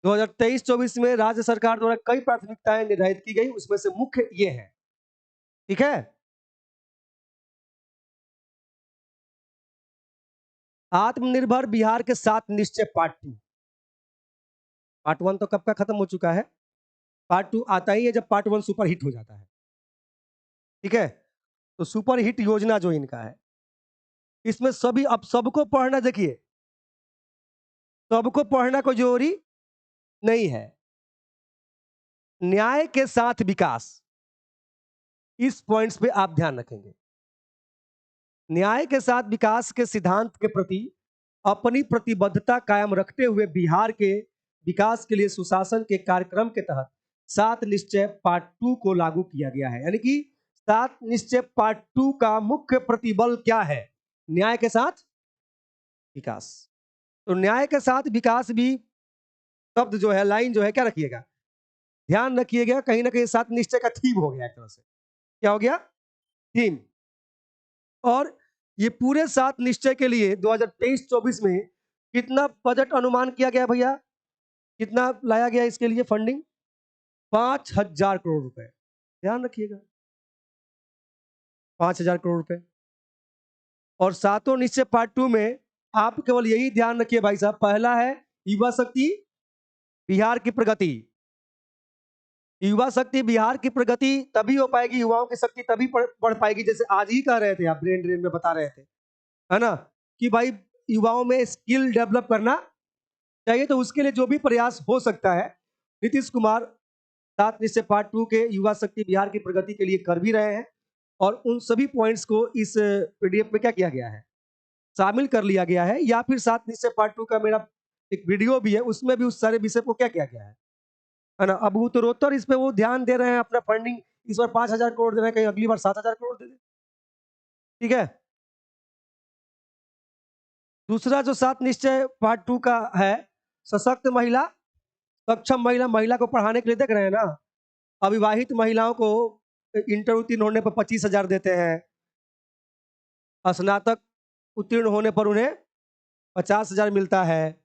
2023-24 में राज्य सरकार द्वारा कई प्राथमिकताएं निर्धारित की गई, उसमें से मुख्य ये है। ठीक है, आत्मनिर्भर बिहार के 7 निश्चय पार्ट 2। पार्ट 1 तो कब का खत्म हो चुका है, पार्ट 2 आता ही है जब पार्ट 1 सुपर हिट हो जाता है। ठीक है, तो सुपर हिट योजना जो इनका है, इसमें सभी, अब सबको पढ़ना, देखिए सबको पढ़ना कोई जरूरी नहीं है। न्याय के साथ विकास, इस पॉइंट्स पे आप ध्यान रखेंगे। न्याय के साथ विकास के सिद्धांत के प्रति अपनी प्रतिबद्धता कायम रखते हुए बिहार के विकास के लिए सुशासन के कार्यक्रम के तहत 7 निश्चय पार्ट 2 को लागू किया गया है। यानी कि 7 निश्चय पार्ट 2 का मुख्य प्रतिबल क्या है, न्याय के साथ विकास। तो न्याय के साथ विकास भी शब्द जो है, लाइन जो है, क्या रखिएगा, ध्यान रखिएगा, कहीं ना कहीं 7 निश्चय का थीम हो गया एक तरह से। क्या हो गया? थीम। और ये पूरे 7 निश्चय के लिए 2023-24 में कितना बजट अनुमान किया गया भैया? कितना लाया गया इसके लिए फंडिंग? 5,000 करोड़ रुपए। ध्यान रखिएगा, 5,000 करोड़ रुपए। और सातों निश्चय पार्ट 2 में आप केवल यही ध्यान रखिए भाई साहब, पहला है युवा शक्ति बिहार की प्रगति। युवा शक्ति बिहार की प्रगति तभी हो पाएगी, युवाओं की शक्ति तभी बढ़ पाएगी, जैसे आज ही कह रहे थे आप, ब्रेन ड्रेन में बता रहे थे, है ना, कि भाई युवाओं में स्किल डेवलप करना चाहिए। तो उसके लिए जो भी प्रयास हो सकता है, नीतीश कुमार 7 निश्चय पार्ट 2 के युवा शक्ति बिहार की प्रगति के लिए कर भी रहे हैं। और उन सभी पॉइंट्स को इस पीडीएफ में क्या किया गया है, शामिल कर लिया गया है। या फिर 7 निश्चय पार्ट 2 का मेरा एक वीडियो भी है, उसमें भी उस सारे विषय को क्या किया गया है ना। अब उत्तरोत्तर इस पे वो ध्यान दे रहे हैं, अपना फंडिंग इस बार 5,000 करोड़ दे रहे हैं, कहीं अगली बार 7,000 करोड़ दे दें। ठीक है। दूसरा जो 7 निश्चय पार्ट 2 का है, सशक्त महिला, सक्षम महिला। महिला को पढ़ाने के लिए देख रहे हैं ना, अविवाहित महिलाओं को इंटर उत्तीर्ण होने पर 25,000 देते हैं, स्नातक उत्तीर्ण होने पर उन्हें 50,000 मिलता है।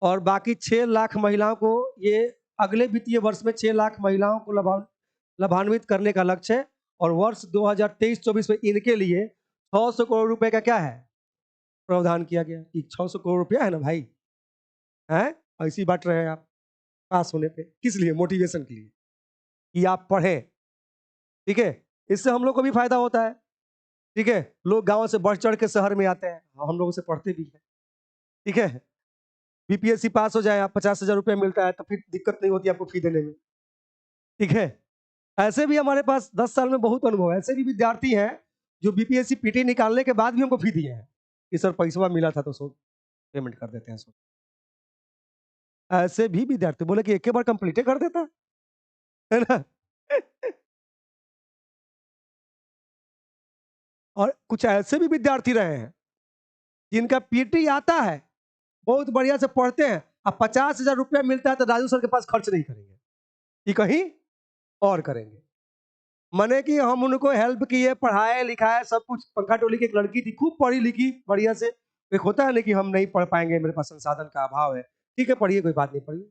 और बाकी 6 लाख महिलाओं को, ये अगले वित्तीय वर्ष में 6 लाख महिलाओं को लाभान्वित करने का लक्ष्य है। और वर्ष 2023-24 में इनके लिए 600 करोड़ रुपए का क्या है, प्रावधान किया गया। कि 600 करोड़ रुपया है ना भाई, हैं ऐसी बांट रहे हैं आप पास होने पे, किस लिए? मोटिवेशन के लिए कि आप पढ़ें। ठीक है, इससे हम लोग को भी फायदा होता है। ठीक है, लोग गांव से बढ़ चढ़ के शहर में आते हैं, हम लोगों से पढ़ते भी हैं। ठीक है, बीपीएससी पास हो जाए, आप 50,000 रुपया मिलता है, तो फिर दिक्कत नहीं होती आपको फी देने में। ठीक है, ऐसे भी हमारे पास 10 साल में बहुत अनुभव है। ऐसे भी विद्यार्थी हैं जो बीपीएससी पीटी निकालने के बाद भी हमको फी दिए हैं कि सर पैसा मिला था तो सो पेमेंट कर देते हैं। सो ऐसे भी विद्यार्थी बोले कि एक बार कंप्लीट कर देता है ना। और कुछ ऐसे भी विद्यार्थी रहे हैं जिनका पीटी आता है, बहुत बढ़िया से पढ़ते हैं, अब 50,000 रुपया मिलता है तो राजू सर के पास खर्च नहीं करेंगे, कि कहीं और करेंगे। मने कि हम उनको हेल्प किए, पढ़ाए लिखाए सब कुछ। पंखा टोली की एक लड़की थी, खूब पढ़ी लिखी बढ़िया से। एक होता है ना कि हम नहीं पढ़ पाएंगे, मेरे पास संसाधन का अभाव है, ठीक है पढ़िए, कोई बात नहीं, पढ़िए,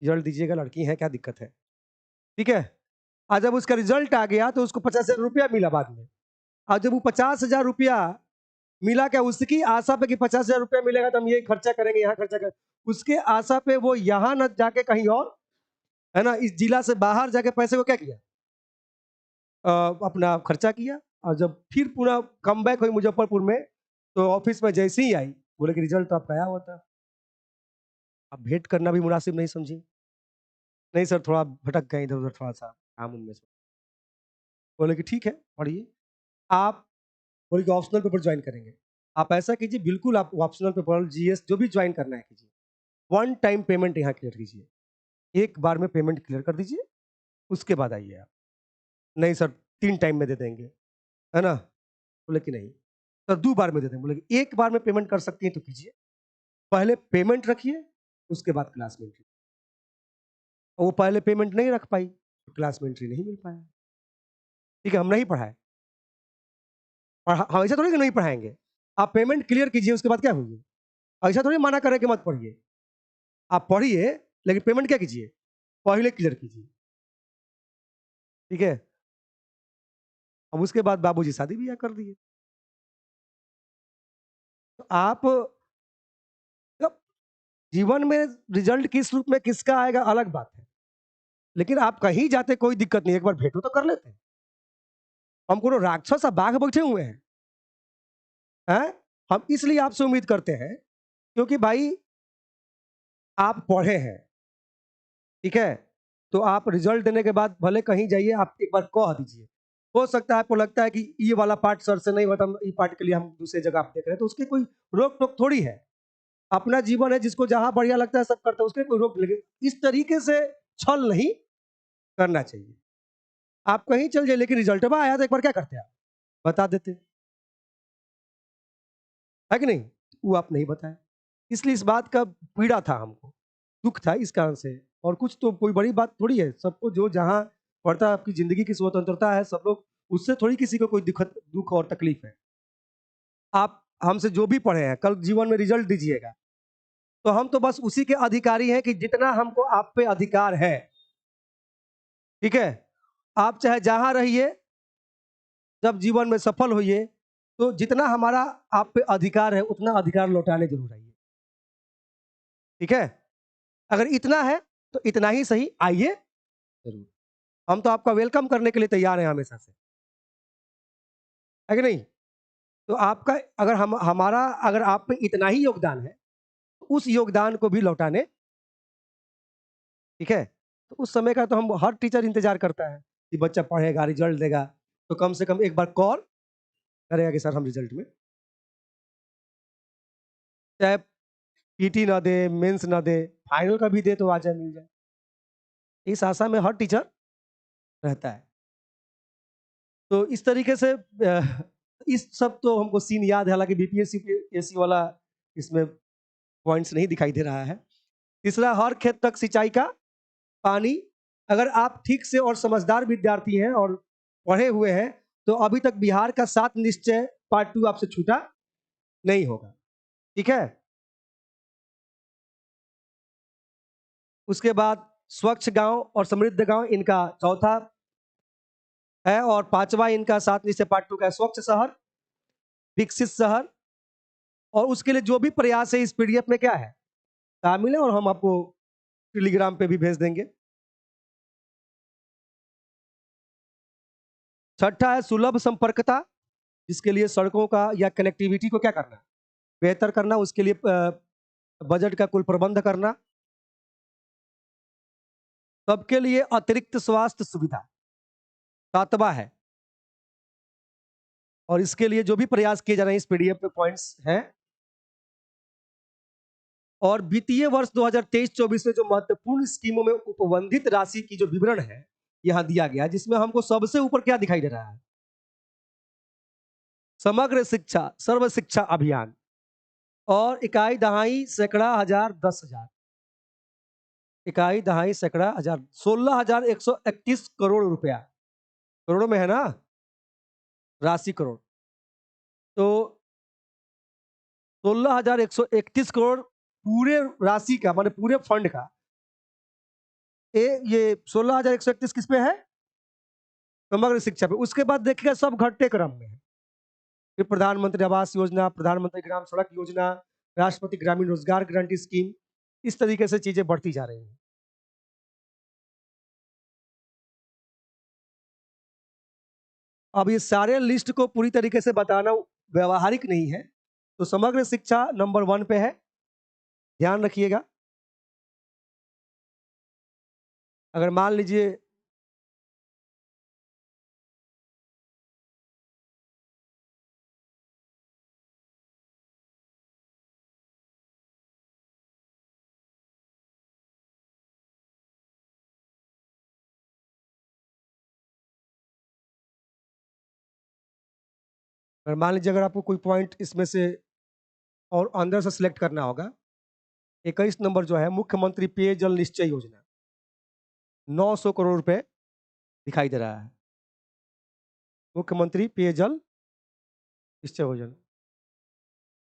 रिजल्ट दीजिएगा, लड़की है क्या दिक्कत है। ठीक है, आज जब उसका रिजल्ट आ गया तो उसको 50,000 रुपया मिला बाद में। और जब वो 50,000 रुपया मिला, क्या उसकी आशा पे कि 50,000 रुपया मिलेगा तो हम ये खर्चा करेंगे, यहाँ खर्चा करेंगे, उसके आशा पे वो यहाँ न जाके कहीं और, है ना, इस जिला से बाहर जाके पैसे को क्या किया, अपना खर्चा किया। और जब फिर पूरा कम बैक हुई मुजफ्फरपुर में, तो ऑफिस में जैसे ही आई, बोले कि रिजल्ट तो आपका आया हुआ था। अब भेंट करना भी मुनासिब नहीं समझी। नहीं सर, थोड़ा भटक गए इधर उधर, थोड़ा सा काम उनमें से। बोले कि ठीक है पढ़िए आप। बोले कि ऑप्शनल पेपर ज्वाइन करेंगे। आप ऐसा कीजिए, बिल्कुल आप ऑप्शनल पेपर जीएस जो भी ज्वाइन करना है कीजिए, वन टाइम पेमेंट यहाँ क्लियर कीजिए, एक बार में पेमेंट क्लियर कर दीजिए, उसके बाद आइए आप। नहीं सर 3 टाइम में दे देंगे, है ना। बोले कि नहीं सर 2 बार में दे देंगे। बोले कि एक बार में पेमेंट कर सकती है तो कीजिए, पहले पेमेंट रखिए, उसके बाद क्लास में एंट्री। वो पहले पेमेंट नहीं रख पाई तो क्लास में एंट्री नहीं मिल पाया। ठीक है, हम नहीं पढ़ाए, हम ऐसा थोड़ी कि नहीं पढ़ाएंगे, आप पेमेंट क्लियर कीजिए, उसके बाद क्या होगी। ऐसा थोड़ी मना करें कि मत पढ़िए, आप पढ़िए, लेकिन पेमेंट क्या कीजिए, पहले क्लियर कीजिए। ठीक है, अब उसके बाद बाबूजी शादी ब्याह कर दिए। तो आप जब जीवन में रिजल्ट किस रूप में किसका आएगा अलग बात है, लेकिन आप कहीं जाते कोई दिक्कत नहीं, एक बार भेंटो तो कर लेते हैं। हम कोनो राक्षस बाघ बैठे हुए हैं? हम इसलिए आपसे उम्मीद करते हैं क्योंकि भाई आप पढ़े हैं। ठीक है, तो आप रिजल्ट देने के बाद भले कहीं जाइए, आप एक बार कह दीजिए। हो सकता है आपको लगता है कि ये वाला पार्ट सर से नहीं बता, ये पार्ट के लिए हम दूसरी जगह आप देख रहे हैं, तो उसकी कोई रोक टोक थोड़ी है। अपना जीवन है, जिसको जहां बढ़िया लगता है सब करता है, उसके कोई रोक नहीं। इस तरीके से छल नहीं करना चाहिए। आप कहीं चल जाइए, लेकिन रिजल्ट आया तो एक बार क्या करते आप, बता देते, है कि नहीं। वो आप नहीं बताए, इसलिए इस बात का पीड़ा था हमको। दुख था इस कारण से। और कुछ तो कोई बड़ी बात थोड़ी है, सबको जो जहाँ पड़ता है, आपकी जिंदगी की स्वतंत्रता है, सब लोग उससे थोड़ी किसी को कोई दुख और तकलीफ है। आप हमसे जो भी पढ़े हैं, कल जीवन में रिजल्ट दीजिएगा, तो हम तो बस उसी के अधिकारी हैं कि जितना हमको आप पे अधिकार है, ठीक है? आप चाहे जहाँ रहिए, जब जीवन में सफल होइए, तो जितना हमारा आप पे अधिकार है, उतना अधिकार लौटाने ज़रूर आइए। ठीक है? अगर इतना है, तो इतना ही सही, आइए ज़रूर। हम तो आपका वेलकम करने के लिए तैयार हैं हमेशा से। है कि नहीं? तो आपका अगर हमारा अगर आप में इतना ही योगदान है, तो उस योगदान को भी लौटाने, ठीक है? तो उस समय का तो हम हर टीचर इंतज़ार करता है कि बच्चा पढ़ेगा, रिज़ल्ट देगा, तो कम से कम एक बार कॉल करेगा कि सर हम रिज़ल्ट में, चाहे पीटी ना दे, मेंस ना दे, फाइनल का भी दे तो आ जाए, मिल जाए। इस आशा में हर टीचर रहता है। तो इस तरीके से इस सब तो हमको सीन याद है, हालाँकि बीपीएससी एसी वाला इसमें पॉइंट्स नहीं दिखाई दे रहा है। तीसरा, हर खेत तक सिंचाई का पानी। अगर आप ठीक से और समझदार विद्यार्थी हैं और पढ़े हुए हैं, तो अभी तक बिहार का 7 निश्चय पार्ट 2 आपसे छूटा नहीं होगा। ठीक है? उसके बाद स्वच्छ गाँव और समृद्ध गाँव इनका चौथा है, और पाँचवा इनका 7 निश्चय पार्ट 2 का है स्वच्छ शहर, विकसित शहर। और उसके लिए जो भी प्रयास है इस पीडीएफ में क्या है? शामिल है, और हम आपको टेलीग्राम पे भी भेज देंगे। छठा है सुलभ संपर्कता, जिसके लिए सड़कों का या कनेक्टिविटी को क्या करना? बेहतर करना, उसके लिए बजट का कुल प्रबंध करना। सबके लिए अतिरिक्त स्वास्थ्य सुविधा, सातवां है। और इसके लिए जो भी प्रयास किए जा रहे हैं इस पीडीएफ में पॉइंट्स हैं। और वित्तीय वर्ष 2023-24 में जो महत्वपूर्ण स्कीमों में उपबंधित राशि की जो विवरण है, यहाँ दिया गया, जिसमें हमको सबसे ऊपर क्या दिखाई दे रहा है? समग्र शिक्षा, सर्व शिक्षा अभियान। और इकाई, दहाई, सैकड़ा, हजार, 10,000। इकाई, दहाई, सैकड़ा, हजार, 16,131 करोड़ रुपया। करोड़ों में है ना? राशि करोड़। तो 16,131 करोड़ पूरे राशि का, माने पूरे फंड का। ये 16,131 किस पे है? समग्र शिक्षा पे। उसके बाद देखिएगा सब घटते क्रम में है। फिर प्रधानमंत्री आवास योजना, प्रधानमंत्री ग्राम सड़क योजना, राष्ट्रपति ग्रामीण रोजगार गारंटी स्कीम, इस तरीके से चीजें बढ़ती जा रही हैं। अब ये सारे लिस्ट को पूरी तरीके से बताना व्यवहारिक नहीं है, तो समग्र शिक्षा नंबर 1 पे है, ध्यान रखिएगा। अगर मान लीजिए अगर आपको कोई पॉइंट इसमें से और अंदर से सिलेक्ट करना होगा, 21 नंबर जो है मुख्यमंत्री पेयजल निश्चय योजना, 900 करोड़ रुपए दिखाई दे रहा है। मुख्यमंत्री पेयजल निश्चय योजना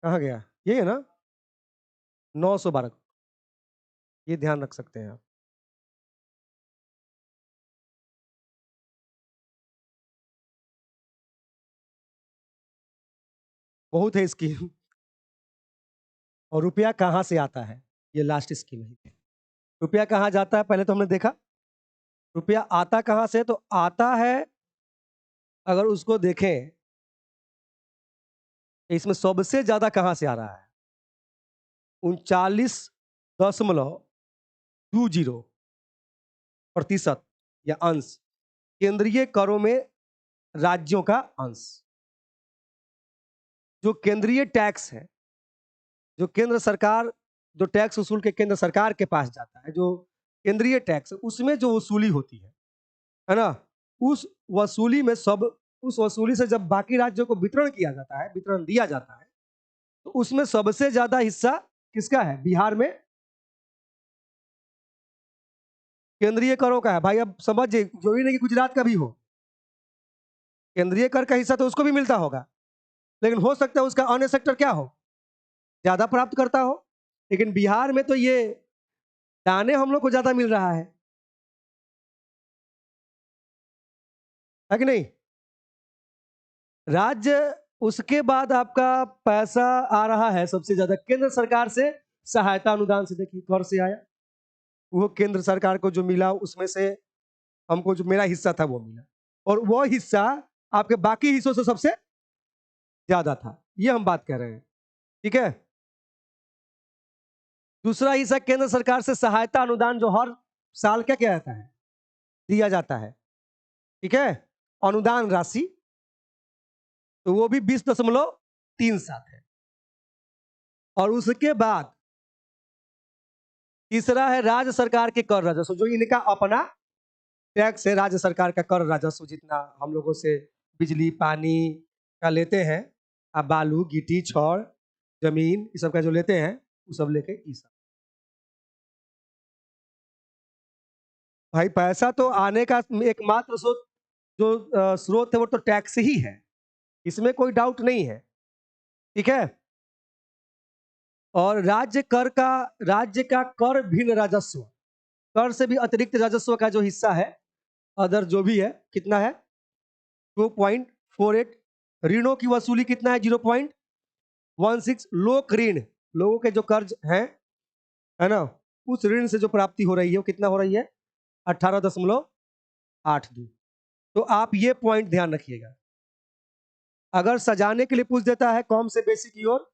कहाँ गया? ये है ना? 912, ये ध्यान रख सकते हैं आप। बहुत है स्कीम। और रुपया कहाँ से आता है? ये लास्ट स्कीम है। रुपया कहाँ जाता है पहले तो हमने देखा। रुपया आता कहाँ से? तो आता है, अगर उसको देखें, इसमें सबसे ज्यादा कहाँ से आ रहा है? 39.20% या अंश केंद्रीय करों में राज्यों का अंश। जो केंद्रीय टैक्स है, जो केंद्र सरकार, जो टैक्स वसूल के केंद्र सरकार के पास जाता है, जो केंद्रीय टैक्स, उसमें जो वसूली होती है ना? उस वसूली में सब, उस वसूली से जब बाकी राज्यों को वितरण किया जाता है, वितरण दिया जाता है, तो उसमें सबसे ज्यादा हिस्सा किसका है? बिहार में केंद्रीय करों का है भाई, अब समझिए जो ही नहीं कि गुजरात का भी हो, केंद्रीय कर का हिस्सा तो उसको भी मिलता होगा, लेकिन हो सकता है उसका अन्य सेक्टर क्या हो, ज्यादा प्राप्त करता हो। लेकिन बिहार में तो ये दाने हम लोग को ज्यादा मिल रहा है कि नहीं? राज्य, उसके बाद आपका पैसा आ रहा है सबसे ज्यादा केंद्र सरकार से, सहायता अनुदान से। देखिए कर से आया, वो केंद्र सरकार को जो मिला उसमें से हमको जो मेरा हिस्सा था वो मिला, और वो हिस्सा आपके बाकी हिस्सों से सबसे ज्यादा था, ये हम बात कर रहे हैं। ठीक है, दूसरा हिस्सा केंद्र सरकार से सहायता अनुदान, जो हर साल क्या क्या आता है, दिया जाता है। ठीक है, अनुदान राशि, तो वो भी 20.37 है। और उसके बाद तीसरा है राज्य सरकार के कर राजस्व, जो इनका अपना टैक्स है, राज्य सरकार का कर राजस्व, जितना हम लोगों से बिजली पानी का लेते हैं, आप बालू गिट्टी छड़ जमीन ये सब का जो लेते हैं, वो सब लेके ये सब। भाई पैसा तो आने का एकमात्र स्रोत, जो स्रोत है वो तो टैक्स ही है, इसमें कोई डाउट नहीं है। ठीक है, और राज्य का कर भिन्न राजस्व, कर से भी अतिरिक्त राजस्व का जो हिस्सा है, अदर जो भी है, कितना है 2.48। ऋणों की वसूली कितना है 0.16। लोक ऋण, लोगों के जो कर्ज हैं, है ना, उस ऋण से जो प्राप्ति हो रही है वो कितना हो रही है 18.82। तो आप ये पॉइंट ध्यान रखिएगा। अगर सजाने के लिए पूछ देता है कम से बेसी की ओर,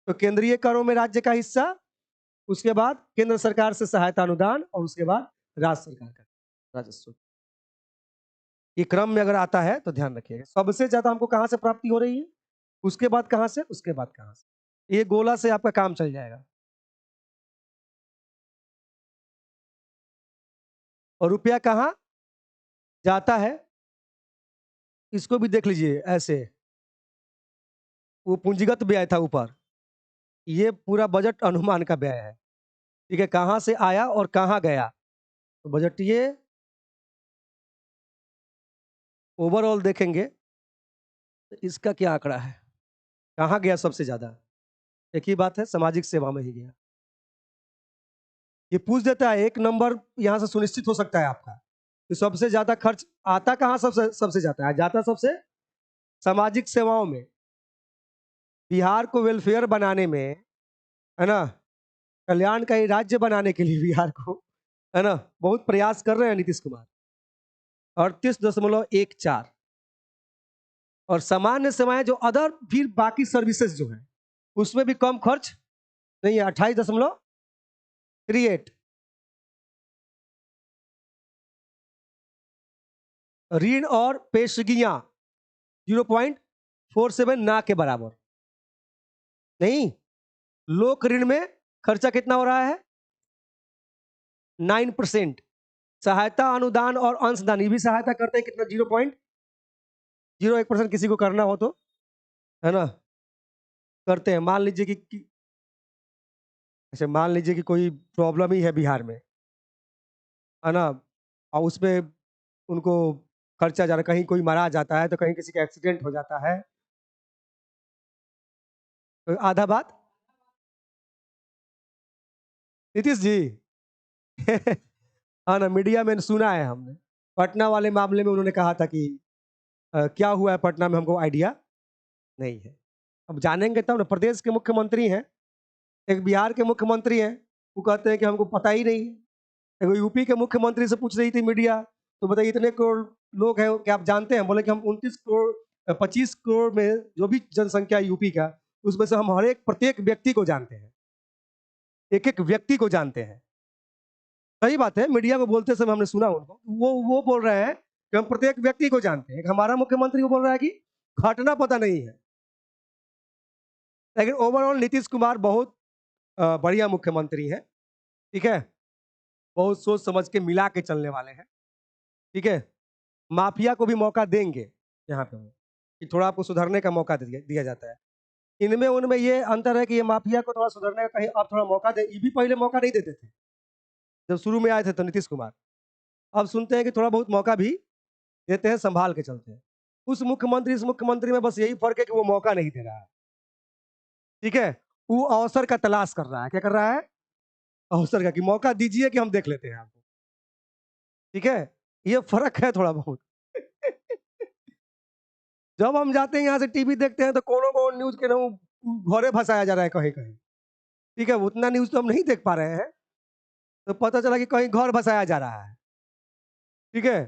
तो केंद्रीय करों में राज्य का हिस्सा, उसके बाद केंद्र सरकार से सहायता अनुदान, और उसके बाद राज्य सरकार का राजस्व। ये क्रम में अगर आता है तो ध्यान रखिएगा, सबसे ज्यादा हमको कहां से प्राप्ति हो रही है, उसके बाद कहां से, उसके बाद कहां से, ये गोला से आपका काम चल जाएगा। और रुपया कहां जाता है, इसको भी देख लीजिए ऐसे, वो पूंजीगत व्यय था ऊपर, ये पूरा बजट अनुमान का व्यय है। ठीक है, कहां से आया और कहां गया, तो बजट ये ओवरऑल देखेंगे तो इसका क्या आंकड़ा है, कहां गया सबसे ज्यादा। एक ही बात है, सामाजिक सेवा में ही गया। ये पूछ देता है, एक नंबर यहां से सुनिश्चित हो सकता है आपका, कि सबसे ज्यादा खर्च आता कहां सबसे सबसे जाता है, जाता सबसे सामाजिक सेवाओं में। बिहार को वेलफेयर बनाने में, है ना, कल्याणकारी राज्य बनाने के लिए बिहार को, है ना, बहुत प्रयास कर रहे हैं नीतीश कुमार। 38.14। और सामान्य सेवाएं जो अदर फिर बाकी सर्विसेज जो है, उसमें भी कम खर्च नहीं है, 28.38। ऋण और पेशगियां 0.47 ना के बराबर नहीं। लोक ऋण में खर्चा कितना हो रहा है 9%। सहायता अनुदान और अंशदान, ये भी सहायता करते हैं, कितना 0.01% किसी को करना हो तो, है ना, करते हैं। मान लीजिए कि ऐसे मान लीजिए कि कोई प्रॉब्लम ही है बिहार में, है ना, और उसमें उनको खर्चा जा रहा है, कहीं कोई मारा जाता है, तो कहीं किसी का एक्सीडेंट हो जाता है, तो आधा बात नीतीश जी हाँ ना, मीडिया में सुना है हमने, पटना वाले मामले में उन्होंने कहा था कि क्या हुआ है पटना में हमको आइडिया नहीं है। अब जानेंगे तब ना, प्रदेश के मुख्यमंत्री हैं, एक बिहार के मुख्यमंत्री हैं, वो कहते हैं कि हमको पता ही नहीं है। एक यूपी के मुख्यमंत्री से पूछ रही थी मीडिया, तो बताइए इतने करोड़ लोग हैं क्या आप जानते हैं, बोले कि हम 29 करोड़ 25 करोड़ में जो भी जनसंख्या है यूपी का, उसमें से हम हर एक प्रत्येक व्यक्ति को जानते हैं, एक एक व्यक्ति को जानते हैं। सही बात है, मीडिया को बोलते समय हमने सुना उनको, वो बोल रहे हैं कि हम प्रत्येक व्यक्ति को जानते हैं। हमारा मुख्यमंत्री को बोल रहा है कि घटना पता नहीं है। लेकिन ओवरऑल नीतीश कुमार बहुत बढ़िया मुख्यमंत्री हैं। ठीक है, बहुत सोच समझ के मिला के चलने वाले हैं। ठीक है, माफिया को भी मौका देंगे यहाँ पे, कि थोड़ा आपको सुधरने का मौका दिया दिया जाता है। इनमें उनमें ये अंतर है कि ये माफिया को थोड़ा सुधरने का कहीं आप थोड़ा मौका दे, ये भी पहले मौका नहीं देते थे जब शुरू में आए थे तो नीतीश कुमार। अब सुनते हैं कि थोड़ा बहुत मौका भी देते हैं, संभाल के चलते हैं। उस मुख्यमंत्री इस मुख्यमंत्री में बस यही फर्क है कि वो मौका नहीं दे रहा है, ठीक है। वो अवसर का तलाश कर रहा है, क्या कर रहा है, अवसर का, कि मौका दीजिए कि हम देख लेते हैं आपको, ठीक है। ये फर्क है थोड़ा बहुत। जब हम जाते हैं यहाँ से टीवी देखते हैं तो कोनो कोनो न्यूज के ना घरे फंसाया जा रहा है कहीं कहीं, ठीक है। उतना न्यूज तो हम नहीं देख पा रहे हैं, तो पता चला कि कहीं घर फंसाया जा रहा है, ठीक है।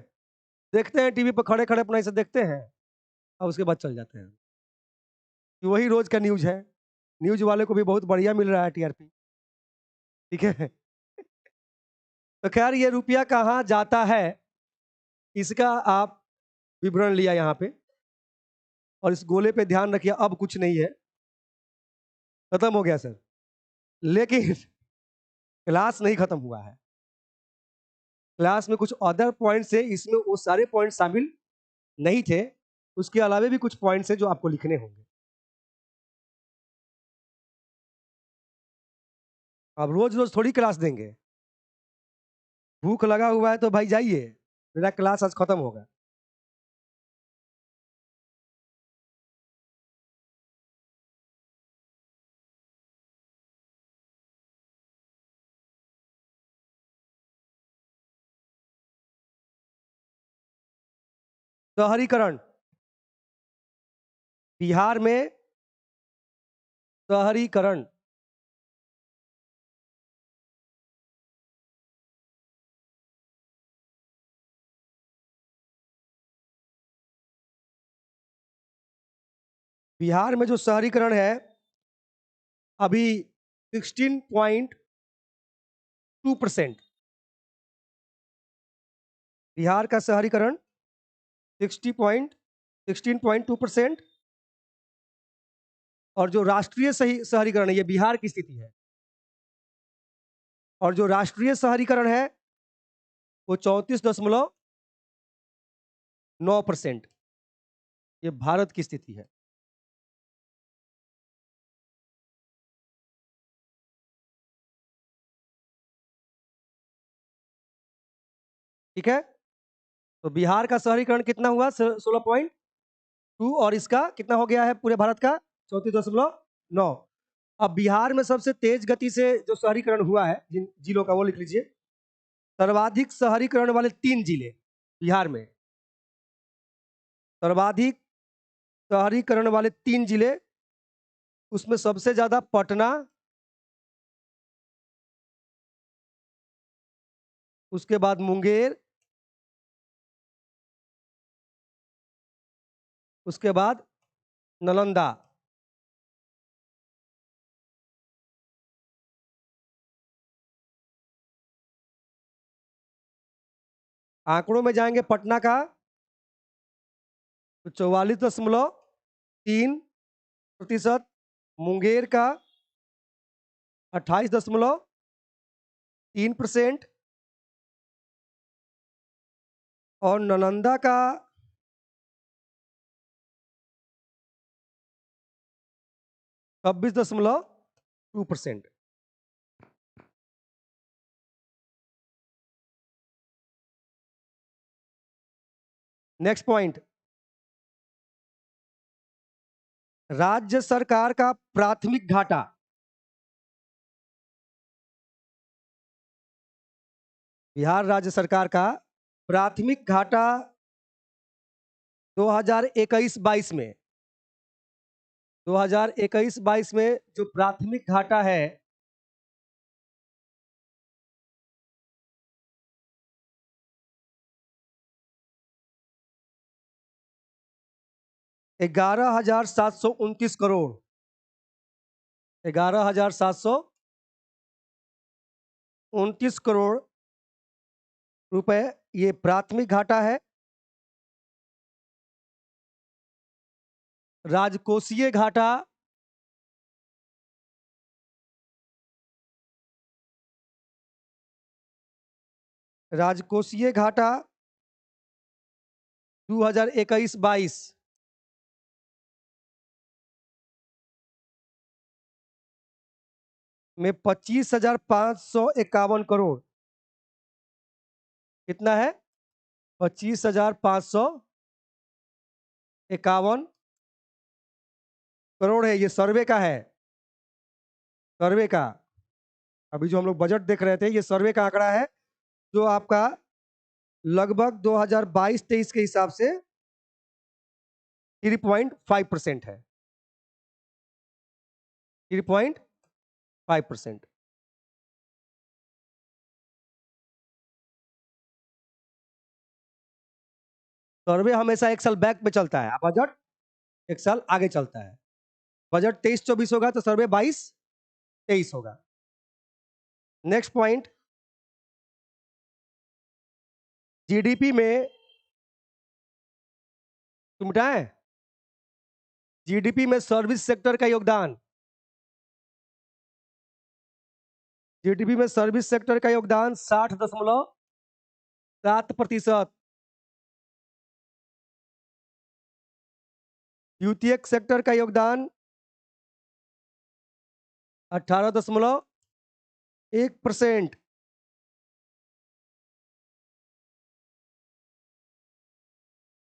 देखते हैं टीवी पर खड़े खड़े अपना इसे देखते हैं, और उसके बाद चल जाते हैं कि वही रोज का न्यूज है। न्यूज वाले को भी बहुत बढ़िया मिल रहा है टीआरपी, ठीक है। तो खैर ये रुपया कहाँ जाता है, इसका आप विवरण लिया यहाँ पे, और इस गोले पे ध्यान रखिए, अब कुछ नहीं है, खत्म हो गया सर। लेकिन क्लास नहीं खत्म हुआ है, क्लास में कुछ अदर पॉइंट्स है, इसमें वो सारे पॉइंट शामिल नहीं थे, उसके अलावा भी कुछ पॉइंट्स है जो आपको लिखने होंगे। अब रोज रोज थोड़ी क्लास देंगे, भूख लगा हुआ है तो भाई जाइए, मेरा क्लास आज खत्म होगा। शहरीकरण, बिहार में शहरीकरण, बिहार में जो शहरीकरण है अभी 16.2%, बिहार का शहरीकरण 16.2%। और जो राष्ट्रीय शहरीकरण है, ये बिहार की स्थिति है, और जो राष्ट्रीय शहरीकरण है वो 34.9%, ये भारत की स्थिति है। ठीक है, तो बिहार का शहरीकरण कितना हुआ, 16.2, और इसका कितना हो गया है पूरे भारत का, 34.9। अब बिहार में सबसे तेज गति से जो शहरीकरण हुआ है जिन जिलों का, वो लिख लीजिए। सर्वाधिक शहरीकरण वाले 3 जिले बिहार में, सर्वाधिक शहरीकरण वाले 3 जिले, उसमें सबसे ज्यादा पटना, उसके बाद मुंगेर, उसके बाद नालंदा। आंकड़ों में जाएंगे, पटना का तो 44.3%, मुंगेर का 28.3%, और नालंदा का 26.2%। नेक्स्ट पॉइंट, राज्य सरकार का प्राथमिक घाटा, बिहार राज्य सरकार का प्राथमिक घाटा 2021-22 में, 2021-22 में जो प्राथमिक घाटा है 11,729 करोड़, 11,729 करोड़ रुपए, ये प्राथमिक घाटा है। राजकोषीय घाटा, राजकोषीय घाटा 2021-22 में 25,551 करोड़, कितना है? 25,551 करोड़ है। ये सर्वे का है, सर्वे का। अभी जो हम लोग बजट देख रहे थे, ये सर्वे का आंकड़ा है, जो आपका लगभग 2022-23 के हिसाब से 3.5% है। 3.5%। सर्वे हमेशा एक साल बैक में चलता है, बजट एक साल आगे चलता है। बजट 23-24 होगा तो सर्वे 22-23 होगा। नेक्स्ट पॉइंट, जीडीपी में मिटाएं, जीडीपी में सर्विस सेक्टर का योगदान, जीडीपी में सर्विस सेक्टर का योगदान 60.7%। द्वितीयक सेक्टर का योगदान 18.1%।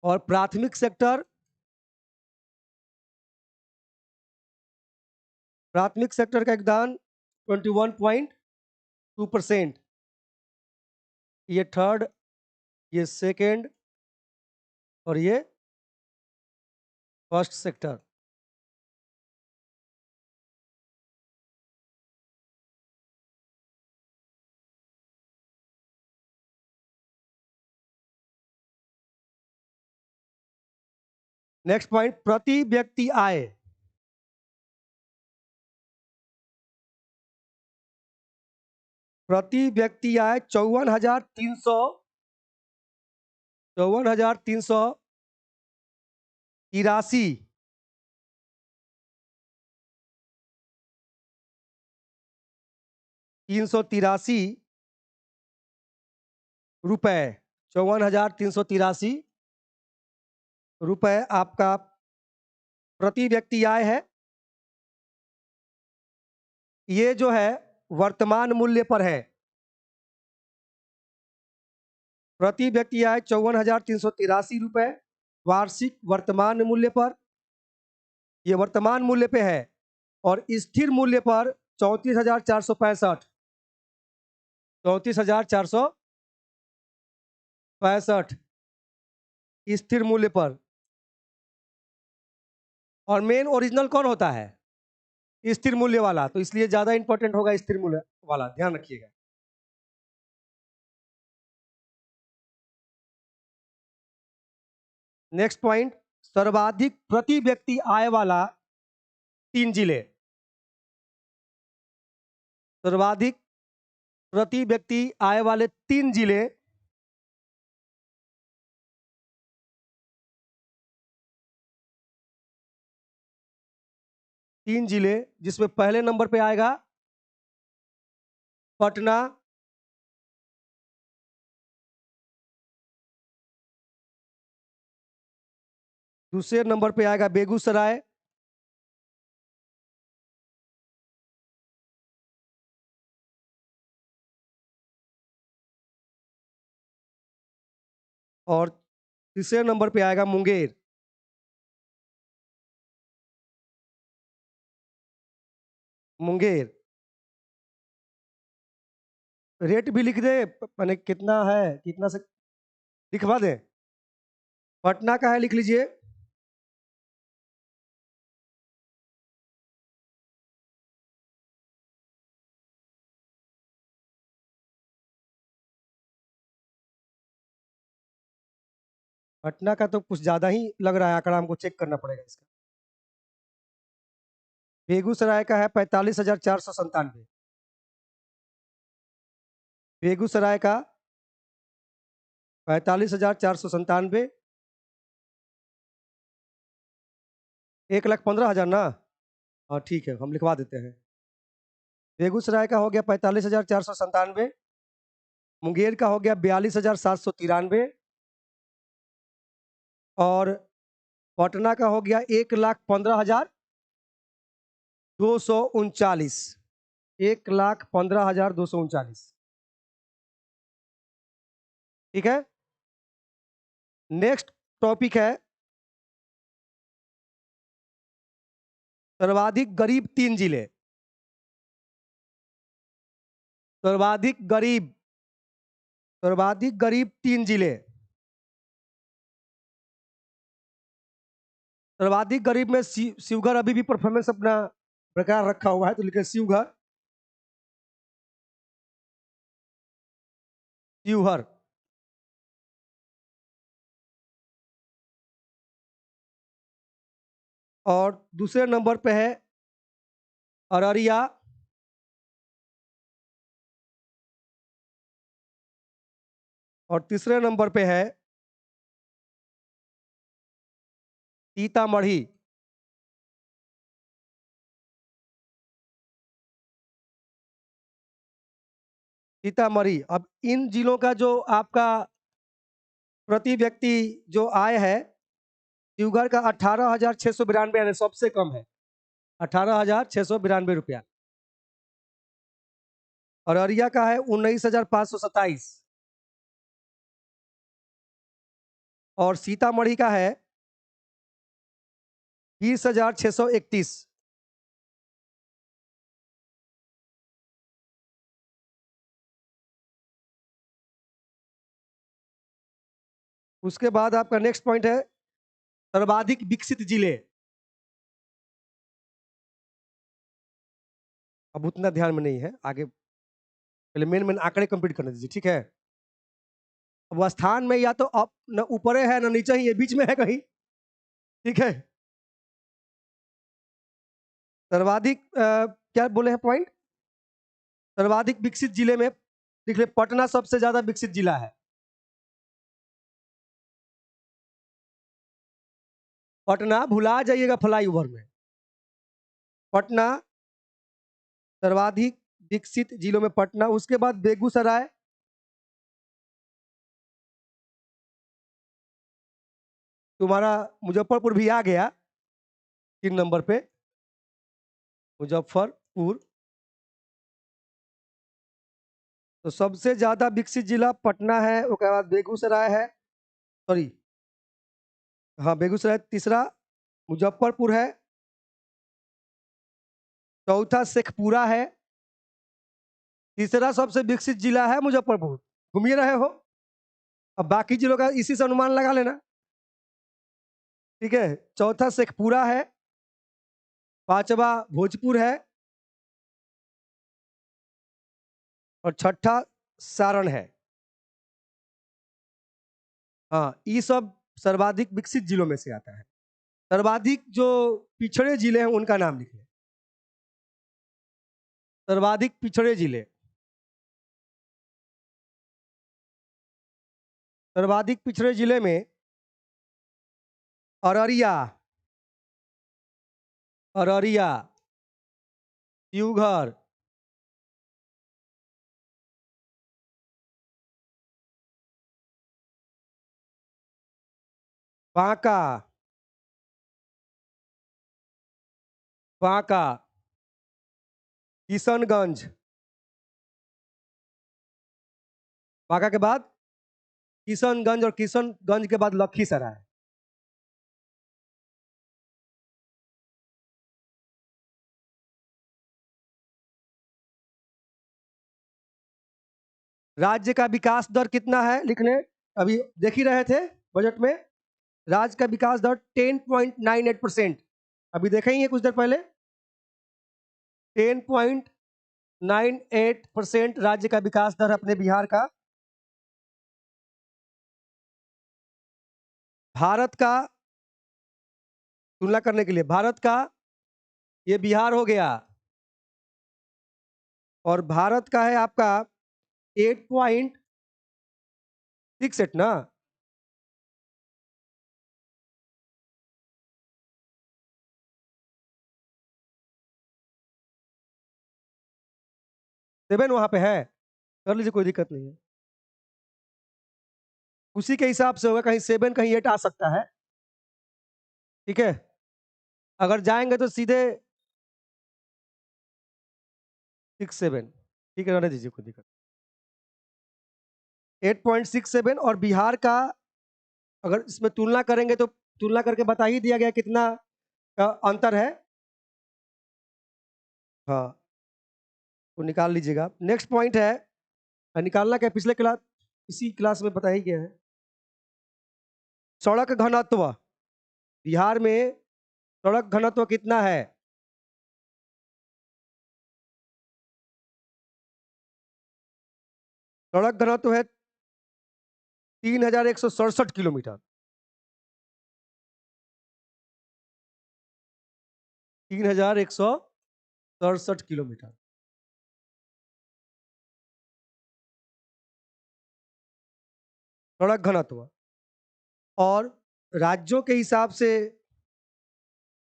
और प्राथमिक सेक्टर, प्राथमिक सेक्टर का योगदान 21.2%। ये थर्ड, ये सेकेंड और ये फर्स्ट सेक्टर। नेक्स्ट पॉइंट, प्रति व्यक्ति आय। प्रति व्यक्ति आय 54,383 रुपए, 54,383 रुपए आपका प्रति व्यक्ति आय है। ये जो है वर्तमान मूल्य पर है। प्रति व्यक्ति आय 54,383 रुपए वार्षिक वर्तमान मूल्य पर, ये वर्तमान मूल्य पे है। और स्थिर मूल्य पर 34,465, 34,465 स्थिर मूल्य पर। और मेन ओरिजिनल कौन होता है? स्थिर मूल्य वाला, तो इसलिए ज्यादा इंपॉर्टेंट होगा स्थिर मूल्य वाला, ध्यान रखिएगा। नेक्स्ट पॉइंट, सर्वाधिक प्रति व्यक्ति आय वाला 3 जिले। सर्वाधिक प्रति व्यक्ति आय वाले 3 जिले, जिसमें पहले नंबर पे आएगा पटना, दूसरे नंबर पे आएगा बेगूसराय, और तीसरे नंबर पे आएगा मुंगेर। मुंगेर रेट भी लिख दे, मैंने कितना है, कितना से लिखवा दे। पटना का है, लिख लीजिए। पटना का तो कुछ ज्यादा ही लग रहा है आंकड़ा, हमको चेक करना पड़ेगा इसका। बेगूसराय का है 45,497। बेगूसराय का 45,497, 1,15,000 ना। हाँ ठीक है, हम लिखवा देते हैं। बेगूसराय का हो गया 45,497, मुंगेर का हो गया 42,793, और पटना का हो गया 1,15,239। 1,15,239। ठीक है। नेक्स्ट टॉपिक है सर्वाधिक गरीब 3 जिले। सर्वाधिक गरीब, सर्वाधिक गरीब 3 जिले। सर्वाधिक गरीब में शिवघर अभी भी परफॉर्मेंस अपना प्रकार रखा हुआ है, तो लिखे शिवघर। शिवहर। और दूसरे नंबर पे है अररिया। और तीसरे नंबर पे है सीतामढ़ी। सीतामढ़ी। अब इन जिलों का जो आपका प्रति व्यक्ति जो आय है, शिवघर का 18,692 है, सबसे कम है, 18,692 रुपया। और अररिया का है 19,527। और सीतामढ़ी का है 20,631। उसके बाद आपका नेक्स्ट पॉइंट है सर्वाधिक विकसित जिले। अब उतना ध्यान में नहीं है, आगे पहले मेन मेन आंकड़े कंप्लीट करने दीजिए, ठीक है। अब स्थान में या तो अप न ऊपर है न नीचे ही, ये बीच में है कहीं, ठीक है। सर्वाधिक क्या बोले हैं पॉइंट? सर्वाधिक विकसित जिले में लिख ले, पटना सबसे ज्यादा विकसित जिला है। पटना भुला जाइएगा फ्लाईओवर में। पटना सर्वाधिक विकसित जिलों में पटना, उसके बाद बेगूसराय, तुम्हारा मुजफ्फरपुर भी आ गया 3 नंबर पे, मुजफ्फरपुर। तो सबसे ज्यादा विकसित जिला पटना है, उसके बाद बेगूसराय है, सॉरी, हाँ बेगूसराय तीसरा, मुजफ्फरपुर है, चौथा शेखपुरा है, तीसरा सबसे विकसित जिला है मुजफ्फरपुर। घूमिए रहे हो, अब बाकी जिलों का इसी से अनुमान लगा लेना, ठीक है। चौथा शेखपुरा है, पांचवा भोजपुर है, और छठा सारण है। हाँ, ये सब सर्वाधिक विकसित जिलों में से आता है। सर्वाधिक जो पिछड़े जिले हैं उनका नाम लिखिए। सर्वाधिक पिछड़े जिले। सर्वाधिक पिछड़े जिले में अररिया, अररिया, शिवघर, बांका, बांका, किशनगंज, बांका के बाद किशनगंज, और किशनगंज के बाद लखीसराय। राज्य का विकास दर कितना है लिख लें, अभी देख ही रहे थे बजट में। राज्य का विकास दर 10.98%, अभी देखे ही है कुछ देर पहले। 10.98% राज्य का विकास दर अपने बिहार का। भारत का तुलना करने के लिए, भारत का ये बिहार हो गया, और भारत का है आपका 8.68 ना। सेवन वहां पे है, कर लीजिए, कोई दिक्कत नहीं है। उसी के हिसाब से होगा, कहीं 7 कहीं 8 आ सकता है, ठीक है। अगर जाएंगे तो सीधे 6-7, ठीक है, रहने दीजिए, कोई दिक्कत। 8.67 और बिहार का अगर इसमें तुलना करेंगे तो तुलना करके बता ही दिया गया कितना का अंतर है। हाँ, तो निकाल लीजिएगा। नेक्स्ट पॉइंट है, निकालना क्या, पिछले क्लास इसी क्लास में बता ही गया है। सड़क घनत्व बिहार में, सड़क घनत्व कितना है? सड़क घनत्व है 3167 किलोमीटर। 3167 किलोमीटर सड़क घनत्व। और राज्यों के हिसाब से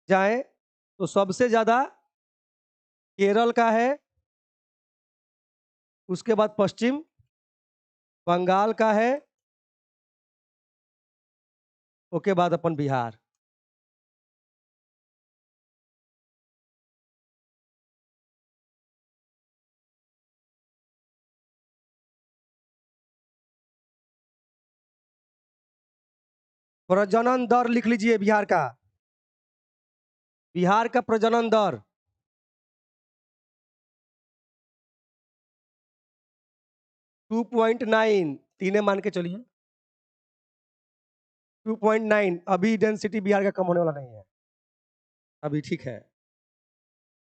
जाएं तो सबसे ज्यादा केरल का है, उसके बाद पश्चिम बंगाल का है, उसके बाद अपन बिहार। प्रजनन दर लिख लीजिए बिहार का। बिहार का प्रजनन दर 2.9, तीने मान के चलिए। 2.9 अभी डेंसिटी बिहार का कम होने वाला नहीं है, अभी ठीक है।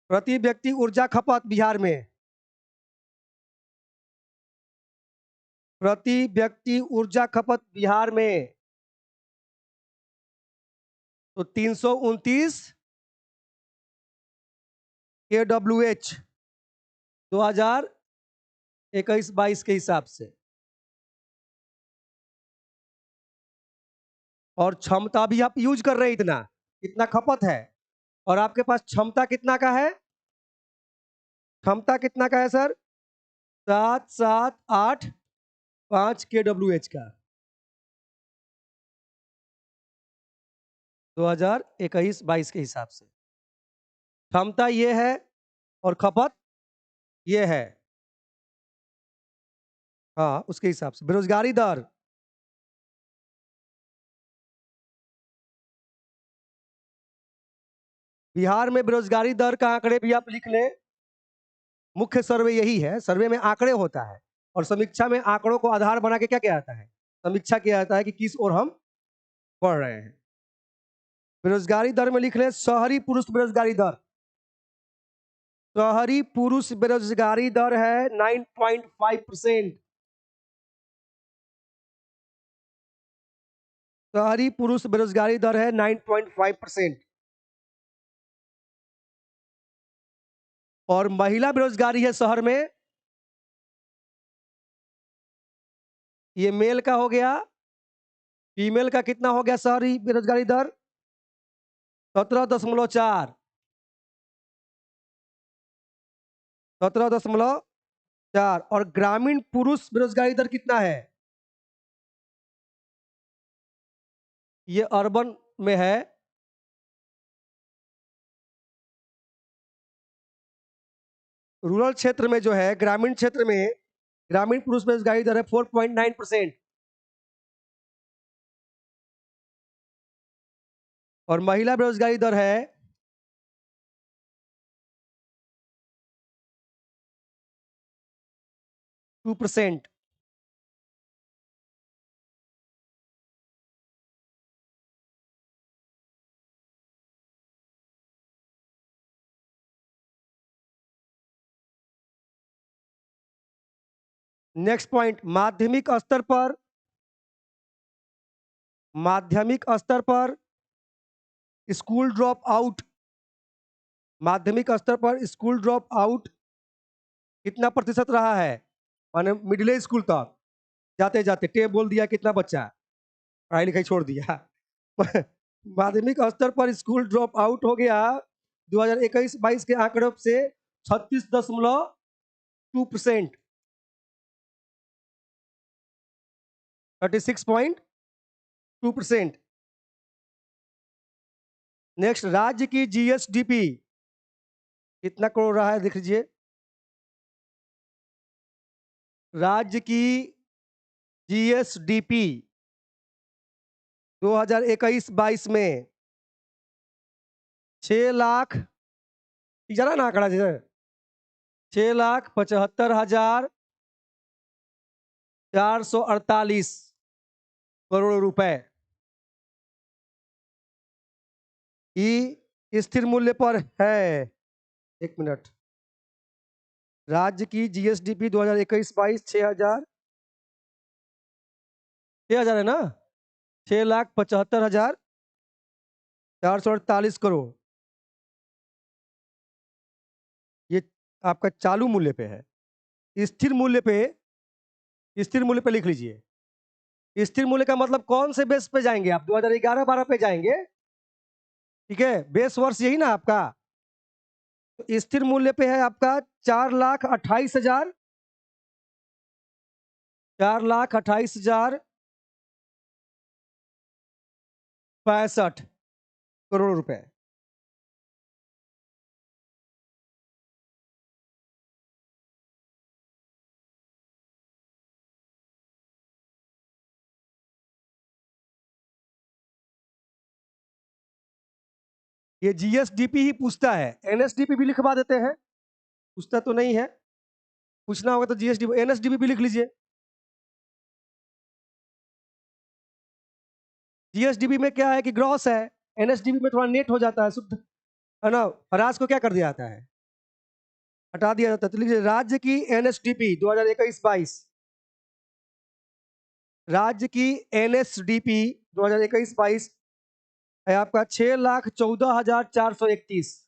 प्रति व्यक्ति ऊर्जा खपत बिहार में, प्रति व्यक्ति ऊर्जा खपत बिहार में तो 329 KWH 2021-22 के हिसाब से। और क्षमता भी आप यूज कर रहे हैं इतना, इतना खपत है। और आपके पास क्षमता कितना का है? क्षमता कितना का है सर? 7785 KWH का 2021-22 के हिसाब से। क्षमता ये है और खपत ये है। हाँ, उसके हिसाब से। बेरोजगारी दर, बिहार में बेरोजगारी दर का आंकड़े भी आप लिख लें। मुख्य सर्वे यही है, सर्वे में आंकड़े होता है और समीक्षा में आंकड़ों को आधार बना के क्या क्या आता है, समीक्षा किया जाता है कि किस ओर हम बढ़ रहे हैं। बेरोजगारी दर में लिख लें शहरी पुरुष बेरोजगारी दर। शहरी पुरुष बेरोजगारी दर है 9.5%। शहरी पुरुष बेरोजगारी दर है 9.5%। और महिला बेरोजगारी है शहर में, ये मेल का हो गया। फीमेल का कितना हो गया शहरी बेरोजगारी दर? 17.4। 17.4। और ग्रामीण पुरुष बेरोजगारी दर कितना है? ये अर्बन में है, रूरल क्षेत्र में जो है, ग्रामीण क्षेत्र में ग्रामीण पुरुष बेरोजगारी दर है 4.9%। और महिला बेरोजगारी दर है 2%। नेक्स्ट पॉइंट, माध्यमिक स्तर पर स्कूल ड्रॉप आउट, माध्यमिक स्तर पर स्कूल ड्रॉप आउट कितना प्रतिशत रहा है? माने मिडिल स्कूल तक जाते जाते टेप बोल दिया कितना बच्चा पढ़ाई लिखाई छोड़ दिया। माध्यमिक स्तर पर स्कूल ड्रॉप आउट हो गया 2021-22 के आंकड़ों से 36.2%, 36.2%। नेक्स्ट, राज्य की जीएसडीपी कितना करोड़ रहा है, देख लीजिए। राज्य की जीएसडीपी 2021-22 में 6 लाख जाना ना आंकड़ा जी 6,75,448 करोड़ रुपए की स्थिर मूल्य पर है। एक मिनट, राज्य की जीएसडीपी 2021-22 6,000 है ना, 6,75,448 करोड़, ये आपका चालू मूल्य पे है। स्थिर मूल्य पे, स्थिर मूल्य पे लिख लीजिए। स्थिर मूल्य का मतलब कौन से बेस पे जाएंगे आप, 2011-12 पे जाएंगे, ठीक है, बेस वर्ष यही ना आपका। तो स्थिर मूल्य पे है आपका 4,28,000, 4,28,065 करोड़ रुपए। ये जीएसडीपी ही पूछता है, एनएसडीपी भी लिखवा देते हैं, पूछता तो नहीं है, पूछना होगा तो जीएसडीपी एनएसडीपी भी लिख लीजिए। जीएसडीपी में क्या है कि ग्रॉस है, एनएसडीपी में थोड़ा नेट हो जाता है, शुद्ध है ना, हरास को क्या कर दिया जाता है, हटा दिया जाता है। तो लीजिए राज्य की एनएसडीपी 2021-22, राज्य की एनएसडीपी 2021-22 है आपका 6,14,431,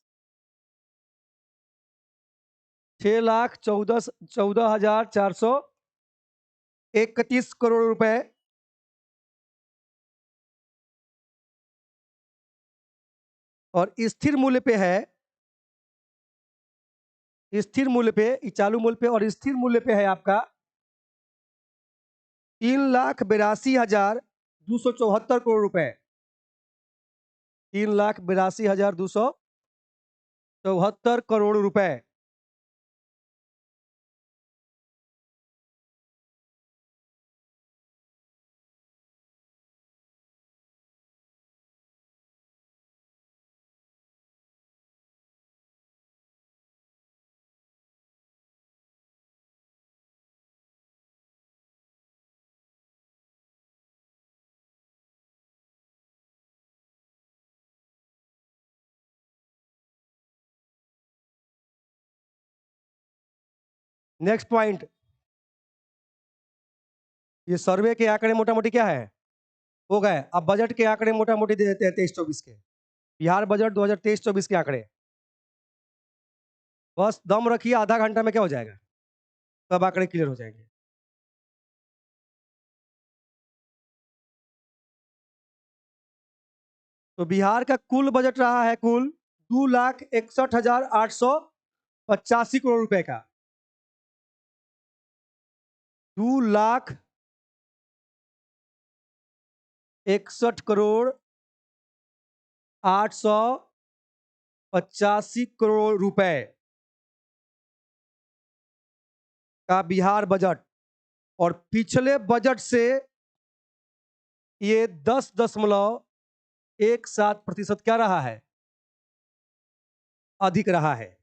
6,14,431 करोड़ रुपए। और स्थिर मूल्य पे है, स्थिर मूल्य पे, चालू मूल्य पे और स्थिर मूल्य पे है आपका 3,82,274 करोड़ रुपए, 3,82,274 करोड़ रुपए। नेक्स्ट पॉइंट, ये सर्वे के आंकड़े मोटा मोटी क्या है, हो गए। अब बजट के आंकड़े मोटा मोटी दे देते हैं 23-24 के, बिहार बजट 2023-24 के आंकड़े। बस दम रखिए, आधा घंटा में क्या हो जाएगा, सब आंकड़े क्लियर हो जाएंगे। तो बिहार का कुल बजट रहा है कुल 2,61,885 करोड़ रुपए का, 2,61,885 करोड़ रुपए का बिहार बजट। और पिछले बजट से ये 10.17% क्या रहा है, अधिक रहा है,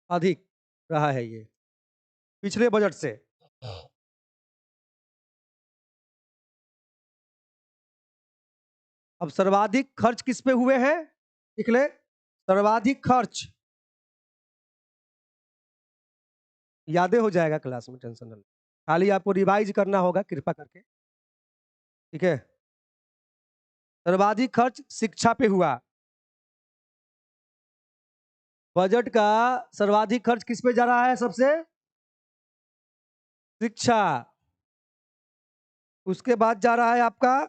अधिक रहा है ये पिछले बजट से। अब सर्वाधिक खर्च किस पे हुए हैं, लिख ले, सर्वाधिक खर्च, यादें हो जाएगा क्लास में, टेंशन न, खाली आपको रिवाइज करना होगा कृपा करके, ठीक है। सर्वाधिक खर्च शिक्षा पे हुआ, बजट का सर्वाधिक खर्च किस पे जा रहा है, सबसे शिक्षा, उसके बाद जा रहा है आपका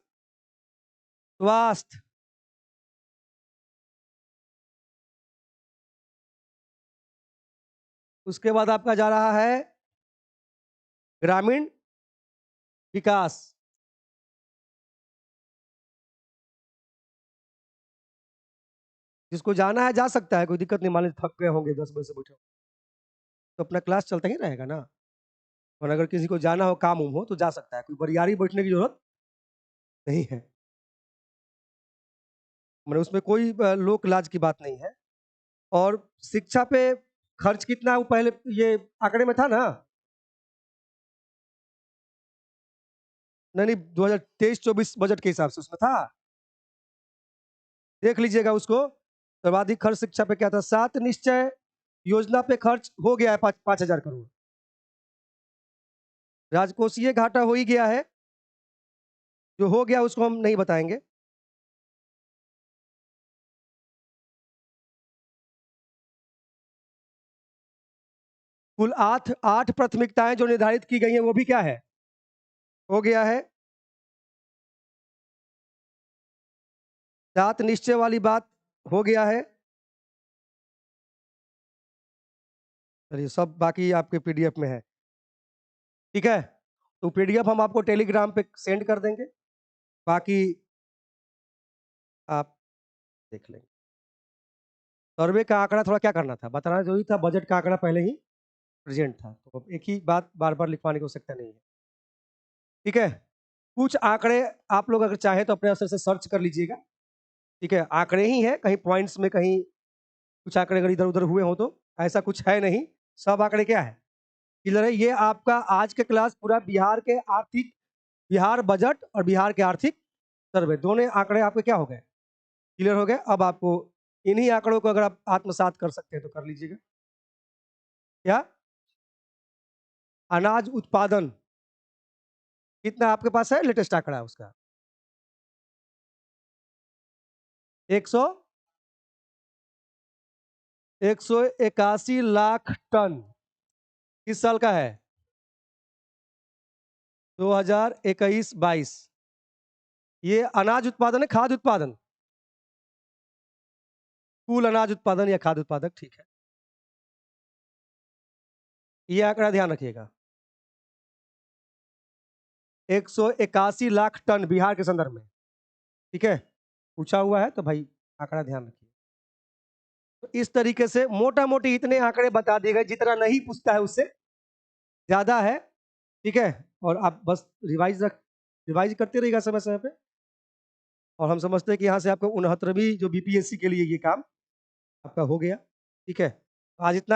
स्वास्थ्य, उसके बाद आपका जा रहा है ग्रामीण विकास, जिसको जाना है जा सकता है, कोई दिक्कत नहीं, मान लीजिए थक गए होंगे 10 बजे से बैठे, तो अपना क्लास चलता ही रहेगा ना। और अगर किसी को जाना हो काम हो तो जा सकता है, कोई बरियारी बैठने की जरूरत नहीं है। मैंने उसमें कोई लोक लाज की बात नहीं है। और शिक्षा पे खर्च कितना है वो पहले ये आंकड़े में था ना? नहीं नहीं, 2023-24 बजट के हिसाब से उसमें था, देख लीजिएगा उसको। सर्वाधिक खर्च शिक्षा पे क्या था? 7 निश्चय योजना पे खर्च हो गया है 5,000 करोड़। राजकोषीय घाटा हो ही गया है, जो हो गया उसको हम नहीं बताएंगे। कुल 8 प्राथमिकताएं जो निर्धारित की गई हैं वो भी क्या है? हो गया है। 7 निश्चय वाली बात हो गया है। चलिए, सब बाकी आपके पीडीएफ में है, ठीक है? तो पीडीएफ हम आपको टेलीग्राम पे सेंड कर देंगे, बाकी आप देख लेंगे। सर्वे का आंकड़ा थोड़ा क्या करना था, बताना जरूरी था, बजट का आंकड़ा पहले ही प्रेजेंट था, तो अब एक ही बात बार बार लिखवाने की आवश्यकता नहीं है, ठीक है? कुछ आंकड़े आप लोग अगर चाहें तो अपने अवसर से सर्च कर लीजिएगा, ठीक है? आंकड़े ही हैं, कहीं पॉइंट्स में कहीं कुछ आंकड़े अगर इधर उधर हुए हो तो ऐसा कुछ है नहीं, सब आंकड़े क्या है, क्लियर है? ये आपका आज के क्लास पूरा बिहार के आर्थिक, बिहार बजट और बिहार के आर्थिक सर्वे, दोनों आंकड़े आपके क्या हो गए, क्लियर हो गए। अब आपको इन्हीं आंकड़ों को अगर आप आत्मसात कर सकते हैं तो कर लीजिएगा। क्या? अनाज उत्पादन कितना आपके पास है, लेटेस्ट आंकड़ा है उसका? 181 लाख टन। किस साल का है? 2021-22। ये अनाज उत्पादन है, खाद्य उत्पादन? कुल अनाज उत्पादन या खाद्य उत्पादक, ठीक है, ये आंकड़ा ध्यान रखिएगा। 181 लाख टन बिहार के संदर्भ में, ठीक है, पूछा हुआ है तो भाई आंकड़ा ध्यान रखिए। तो इस तरीके से मोटा मोटी इतने आंकड़े बता दिए गए, जितना नहीं पूछता है उससे ज्यादा है, ठीक है? और आप बस रिवाइज करते रहिएगा समय समय पे, और हम समझते हैं कि यहाँ से आपको 69वीं जो बीपीएससी के लिए ये काम आपका हो गया, ठीक है? आज इतना